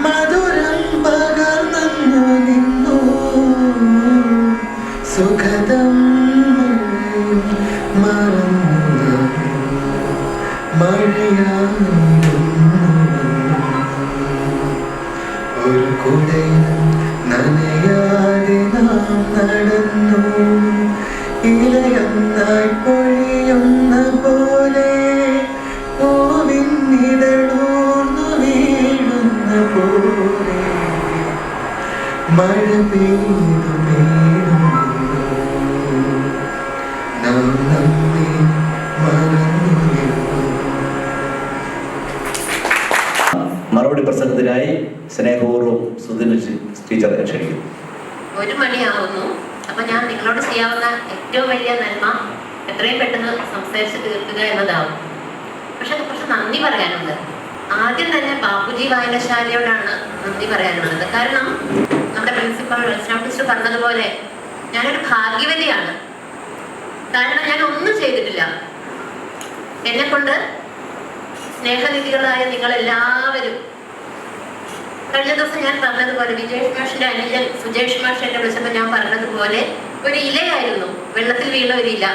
മധുരം പകർന്നു നിന്നു സുഖദം മറന്നു മഴയായിരുന്നു ഒരു കുടയും നനയാതെ നാം നടന്നു ഇലയൊന്നായി പൊഴിയുന്ന പോലെ പൂവിന്നിതളൂർന്നു വീഴുന്ന പോലെ മഴ പെയ്തു നാം നമ്മെ മറന്നു മറുപടി പ്രസംഗത്തിനായി സ്നേഹപൂർവ്വം സുധീർ ടീച്ചറെ ക്ഷണിക്കുന്നു. 1 മണിയാവുന്നു. അപ്പൊ ഞാൻ നിങ്ങളോട് ചെയ്യാവുന്ന ഏറ്റവും വലിയ നന്മ എത്രയും പെട്ടെന്ന് സംസാരിച്ച് തീർക്കുക എന്നതാവും. പക്ഷെ കുറച്ച് നന്ദി പറയാനുണ്ട്. ആദ്യം തന്നെ ബാപ്പുജി വായനശാലയോടാണ് നന്ദി പറയാനുള്ളത്. കാരണം നമ്മുടെ പ്രിൻസിപ്പൽ ടീച്ചർ പറഞ്ഞതുപോലെ ഞാനൊരു ഭാഗ്യവതിയാണ്. കാരണം ഞാൻ ഒന്നും ചെയ്തിട്ടില്ല. എന്നെ കൊണ്ട് സ്നേഹനിധികളായ നിങ്ങളെല്ലാവരും, കഴിഞ്ഞ ദിവസം ഞാൻ പറഞ്ഞതുപോലെ വിജേഷ് മാഷിന്റെ അനുജൻ സുജേഷ് മാഷ് എന്നെ വിളിച്ചപ്പോൾ ഞാൻ പറഞ്ഞതുപോലെ ഒരു ഇലയായിരുന്നു, വെള്ളത്തിൽ വീണ ഒരു ഇല.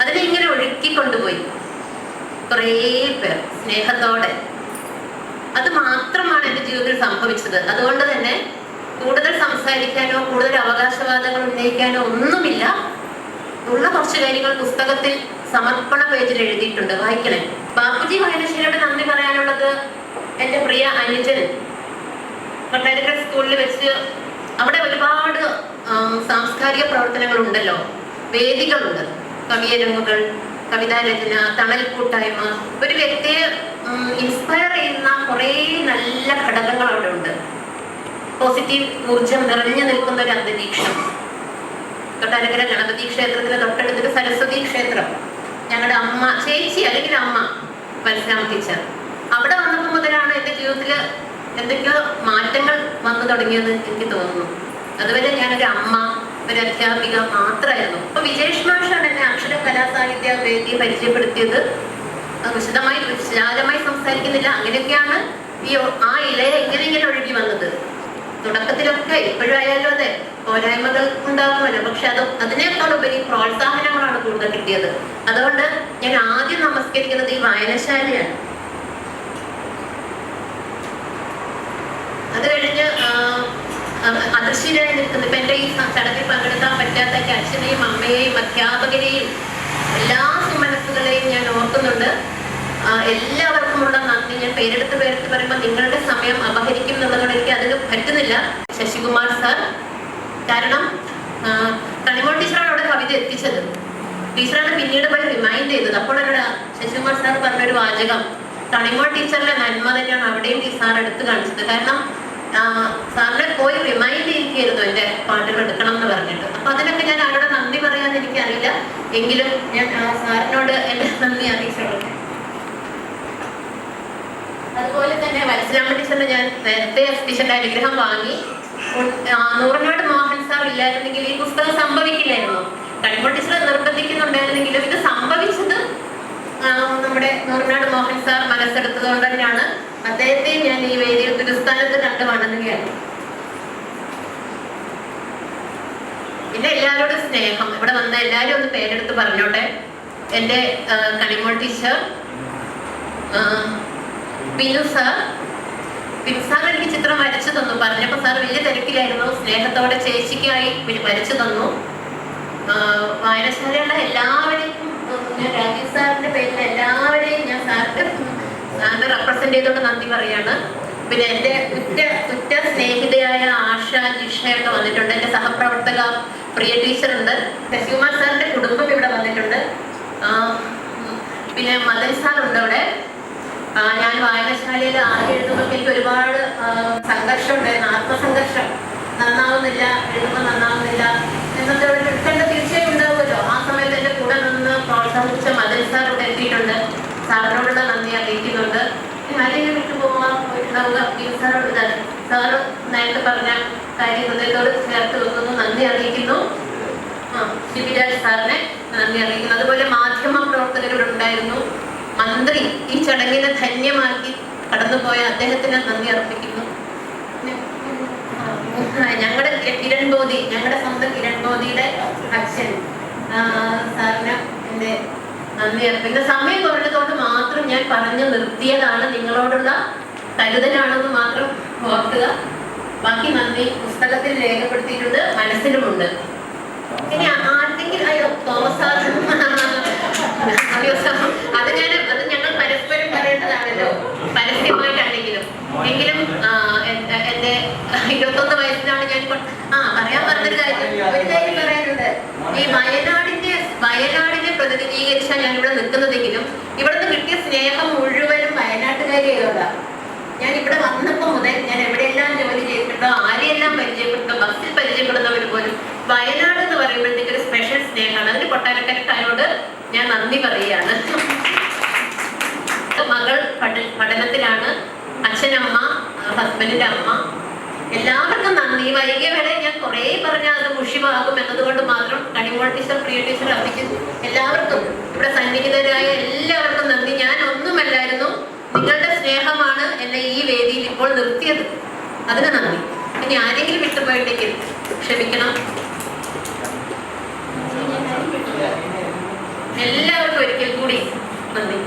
അതിനെ ഇങ്ങനെ ഒഴുക്കി കൊണ്ടുപോയി കുറേ പേർ സ്നേഹത്തോടെ. അത് മാത്രമാണ് എൻ്റെ ജീവിതത്തിൽ സംഭവിച്ചത്. അതുകൊണ്ട് തന്നെ കൂടുതൽ സംസാരിക്കാനോ കൂടുതൽ അവകാശവാദങ്ങൾ ഉന്നയിക്കാനോ ഒന്നുമില്ല. ഉള്ള കുറച്ച് കാര്യങ്ങൾ പുസ്തകത്തിൽ സമർപ്പണ പേജിൽ എഴുതിയിട്ടുണ്ട്, വായിക്കണേ. ബാപ്പുജി വായനശാലയോട് നന്ദി പറയാനുള്ളത് എൻ്റെ പ്രിയ അനുജൻ കൊട്ടാരക്കര സ്കൂളിൽ വെച്ച് അവിടെ ഒരുപാട് സാംസ്കാരിക പ്രവർത്തനങ്ങളുണ്ടല്ലോ, വേദികളുണ്ട്, കവിയരങ്ങുകൾ, കവിതാരചന, തണൽ കൂട്ടായ്മ. ഒരു വ്യക്തിയെ ഇൻസ്പയർ ചെയ്യുന്ന കുറേ നല്ല ഘടകങ്ങൾ അവിടെ ഉണ്ട്. പോസിറ്റീവ് ഊർജം നിറഞ്ഞു നിൽക്കുന്ന ഒരു അന്തരീക്ഷം. കൊട്ടാരക്കര ഗണപതി ക്ഷേത്രത്തിന് തൊട്ടടുത്തൊരു സരസ്വതി ക്ഷേത്രം. ഞങ്ങളുടെ അമ്മ, ചേച്ചി അല്ലെങ്കിൽ അമ്മ പരശുരാമ ടീച്ചർ അവിടെ വന്നപ്പോൾ മുതലാണ് എൻ്റെ ജീവിതത്തിൽ എന്തൊക്കെയോ മാറ്റങ്ങൾ വന്നു തുടങ്ങിയത് എനിക്ക് തോന്നുന്നു. അതുവരെ ഞാനൊരു അമ്മ, ഒരു അധ്യാപിക മാത്രമായിരുന്നു. അപ്പൊ വിജേഷ് മാഷാണ് എന്നെ അക്ഷര കലാസാഹിത്യ വേദിയെ പരിചയപ്പെടുത്തിയത്. വിശാലമായി സംസാരിക്കുന്നില്ല. അങ്ങനെയൊക്കെയാണ് ആ ഇലയെ ഇങ്ങനെ ഒഴുകി വന്നത്. തുടക്കത്തിലൊക്കെ ഇപ്പോഴായാലും അതെ പോരായ്മകൾ ഉണ്ടാകുമല്ലോ, പക്ഷെ അതിനേക്കാൾ ഉപരി പ്രോത്സാഹനങ്ങളാണ് കൂടുതൽ കിട്ടിയത്. അതുകൊണ്ട് ഞാൻ ആദ്യം നമസ്കരിക്കുന്നത് ഈ വായനശാലയാണ്. അത് കഴിഞ്ഞ് അദൃശ്യരായി നിൽക്കുന്നത് ഇപ്പൊ എൻ്റെ ഈ ചടങ്ങിൽ പങ്കെടുക്കാൻ പറ്റാത്ത എൻ്റെ അച്ഛനെയും അമ്മയെയും അധ്യാപകരെയും എല്ലാ സുമനസ്സുകളെയും ഞാൻ ഓർക്കുന്നുണ്ട്. എല്ലാവർക്കുമുള്ള നന്ദി. ഞാൻ പേരെടുത്ത് പറയുമ്പോൾ നിങ്ങളുടെ സമയം അപഹരിക്കും എന്നുള്ളതോടെ എനിക്ക് അതിന് പറ്റുന്നില്ല. ശശികുമാർ സാർ, കാരണം കണിമോൾ ടീച്ചറാണ് അവിടെ കവിത എത്തിച്ചത്. ടീച്ചറാണ് പിന്നീട് പോയി റിമൈൻഡ് ചെയ്തത്. അപ്പോൾ എന്നോട് ശശികുമാർ സാർ പറഞ്ഞൊരു വാചകം, കണിമോൾ ടീച്ചറിന്റെ നന്മ തന്നെയാണ് അവിടെയും ഈ സാർ എടുത്ത് കാണിച്ചത്. കാരണം സാറിനെ പോയി റിമൈൻഡ് ചെയ്യിക്കായിരുന്നു എൻ്റെ പാട്ടുകൾ എടുക്കണം എന്ന് പറഞ്ഞിട്ട്. അപ്പൊ അതിനൊക്കെ ഞാൻ ആരോടെ നന്ദി പറയാന്ന് എനിക്കറിയില്ല, എങ്കിലും ഞാൻ സാറിനോട് എൻ്റെ നന്ദി അറിയിച്ചോളൂ. അതുപോലെ തന്നെ പരശുരാമ ടീച്ചറിന് ഞാൻ നേരത്തെ ടീച്ചറിന്റെ അനുഗ്രഹം വാങ്ങി. നൂറനാട് മോഹൻ സാർ ഇല്ലായിരുന്നെങ്കിൽ ഈ പുസ്തകം സംഭവിക്കില്ലായിരുന്നു. കണിമോൾ ടീച്ചർ നിർബന്ധിക്കുന്നുണ്ടായിരുന്നെങ്കിലും ഇത് സംഭവിച്ചത് നമ്മുടെ നൂറനാട് മോഹൻ സാർ മനസ്സെടുത്തത് കൊണ്ട് തന്നെയാണ്. അദ്ദേഹത്തെ ഞാൻ ഈ വേദിയിൽ തിരുസ്ഥാനത്ത് കണ്ടു വണങ്ങുകയാണ്. പിന്നെ എല്ലാവരോടും സ്നേഹം. ഇവിടെ വന്ന എല്ലാവരും ഒന്ന് പേരെടുത്ത് പറഞ്ഞോട്ടെ. എൻ്റെ കണിമോൾ ടീച്ചർ, ബിനു സാർ എനിക്ക് ചിത്രം വരച്ചു തന്നു. പറഞ്ഞപ്പോൾ സാർ വലിയ തിരക്കിലായിരുന്നു. സ്നേഹത്തോടെ ചേച്ചിക്കായി വരച്ചു തന്നു. വായനശാലയുള്ള എല്ലാവരെയും ഞാൻ രാജീവ് സാറിന്റെ പേരിൽ എല്ലാവരെയും ഞാൻ സാറിനെ റെപ്രസെന്റ് ചെയ്തുകൊണ്ട് നന്ദി പറയാണ്. പിന്നെ എൻ്റെ ഉറ്റ സ്നേഹിതയായ ആഷ, ജിഷയൊക്കെ വന്നിട്ടുണ്ട്. എൻ്റെ സഹപ്രവർത്തക പ്രിയ ടീച്ചറുണ്ട്. ശശികുമാർ സാറിന്റെ കുടുംബം ഇവിടെ വന്നിട്ടുണ്ട്. പിന്നെ മദൻ സാറുണ്ട് അവിടെ. ഞാൻ വായനശാലയിൽ ആദ്യം എഴുതുമ്പോൾ എനിക്ക് ഒരുപാട് സംഘർഷം ഉണ്ടായിരുന്നു, ആത്മസംഘർഷം. നന്നാവുന്നില്ല, എഴുതുമ്പോൾ നന്നാവുന്നില്ല എന്നൊക്കെ ഒരു എടുക്കേണ്ട തീർച്ചയായും ഉണ്ടാവുമല്ലോ. ആ സമയത്ത് എൻ്റെ കൂടെ നിന്ന് പ്രോത്സാഹിപ്പിച്ച മദൻ സാർ ഇവിടെ എത്തിയിട്ടുണ്ട്. സാറിനോടുള്ള നന്ദി അറിയിക്കുന്നുണ്ട്. അല്ലെങ്കിൽ വിട്ടുപോകാൻ പോയിട്ടുണ്ടാവുക സാറോട്. സാറ് നേരത്തെ പറഞ്ഞ കാര്യം ഹൃദയത്തോട് ചേർത്ത് വെക്കുന്നു. നന്ദി അറിയിക്കുന്നു. ശിബിരാജ് സാറിനെ നന്ദി അറിയിക്കുന്നു. അതുപോലെ മാധ്യമ പ്രവർത്തകരുണ്ടായിരുന്നു. മന്ത്രി ഈ ചടങ്ങിനെ ധന്യമാക്കി കടന്നുപോയ അദ്ദേഹത്തിന് നന്ദി അർപ്പിക്കുന്നു. ഞങ്ങളുടെ കിരൺ മോദി, ഞങ്ങളുടെ സ്വന്തം കിരൺ മോദിയുടെ അച്ഛൻ സാറിന് എൻ്റെ നന്ദി അർപ്പിക്കുന്ന. സമയം കുറഞ്ഞതുകൊണ്ട് മാത്രം ഞാൻ പറഞ്ഞു നിർത്തിയതാണ്. നിങ്ങളോടുള്ള കരുതലാണെന്ന് മാത്രം ഓർക്കുക. ബാക്കി നന്ദി പുസ്തകത്തിൽ രേഖപ്പെടുത്തിയിട്ടുണ്ട്, മനസ്സിലുമുണ്ട്. ഇനി ആർക്കെങ്കിലും അയ്യോ തോമസ് സാർ അത് ഞങ്ങൾ പരസ്പരം പറയേണ്ടതാണല്ലോ, പരസ്യമായിട്ടാണെങ്കിലും. എങ്കിലും എന്റെ 21 വയസ്സിലാണ് ഞാൻ പറയാൻ പറഞ്ഞൊരു കാര്യം പറയാനുണ്ട്. ഈ വയനാടിനെ പ്രതിനിധീകരിച്ചാണ് ഞാൻ ഇവിടെ നിൽക്കുന്നതെങ്കിലും ഇവിടുന്ന് കിട്ടിയ സ്നേഹം മുഴുവനും വയനാട്ടുകാരിയോടാണ്. ഞാൻ ഇവിടെ വന്നപ്പോൾ മുതൽ ഞാൻ എവിടെയെല്ലാം ജോലി ചെയ്തിട്ടുണ്ടോ, ആരെയെല്ലാം പരിചയപ്പെട്ടോ, ബസ്സിൽ പരിചയപ്പെടുന്നവർ പോലും വയനാട് എന്ന് പറയുമ്പോഴത്തേക്ക് ഒരു സ്പെഷ്യൽ സ്നേഹമാണ്. അതിന് കൊട്ടാരക്കരക്കാരോട് ഞാൻ നന്ദി പറയുകയാണ്. മകൾ പഠനത്തിലാണ്, അച്ഛനമ്മ, ഹസ്ബൻഡിന്റെ അമ്മ, എല്ലാവർക്കും നന്ദി. വൈകിയ വേള ഞാൻ കുറേ പറഞ്ഞാൽ അത് മുഷിവാകും എന്നതുകൊണ്ട് മാത്രം കണിമോൾ ടീച്ചർ, പ്രിയ ടീച്ചർ, അഭിജിത്ത്, എല്ലാവർക്കും ഇവിടെ സന്നിഹിതരായ എല്ലാവർക്കും നന്ദി. ഞാൻ ഒന്നുമല്ലായിരുന്നു, നിങ്ങളുടെ സ്നേഹമാണ് എന്നെ ഈ വേദിയിൽ ഇപ്പോൾ നിർത്തിയത്. അതിന് നന്ദി. ഇനി ആരെങ്കിലും വിട്ടുപോയിട്ടുണ്ടെങ്കിൽ ക്ഷമിക്കണം. എല്ലാവർക്കും ഒരിക്കൽ കൂടി നന്ദി.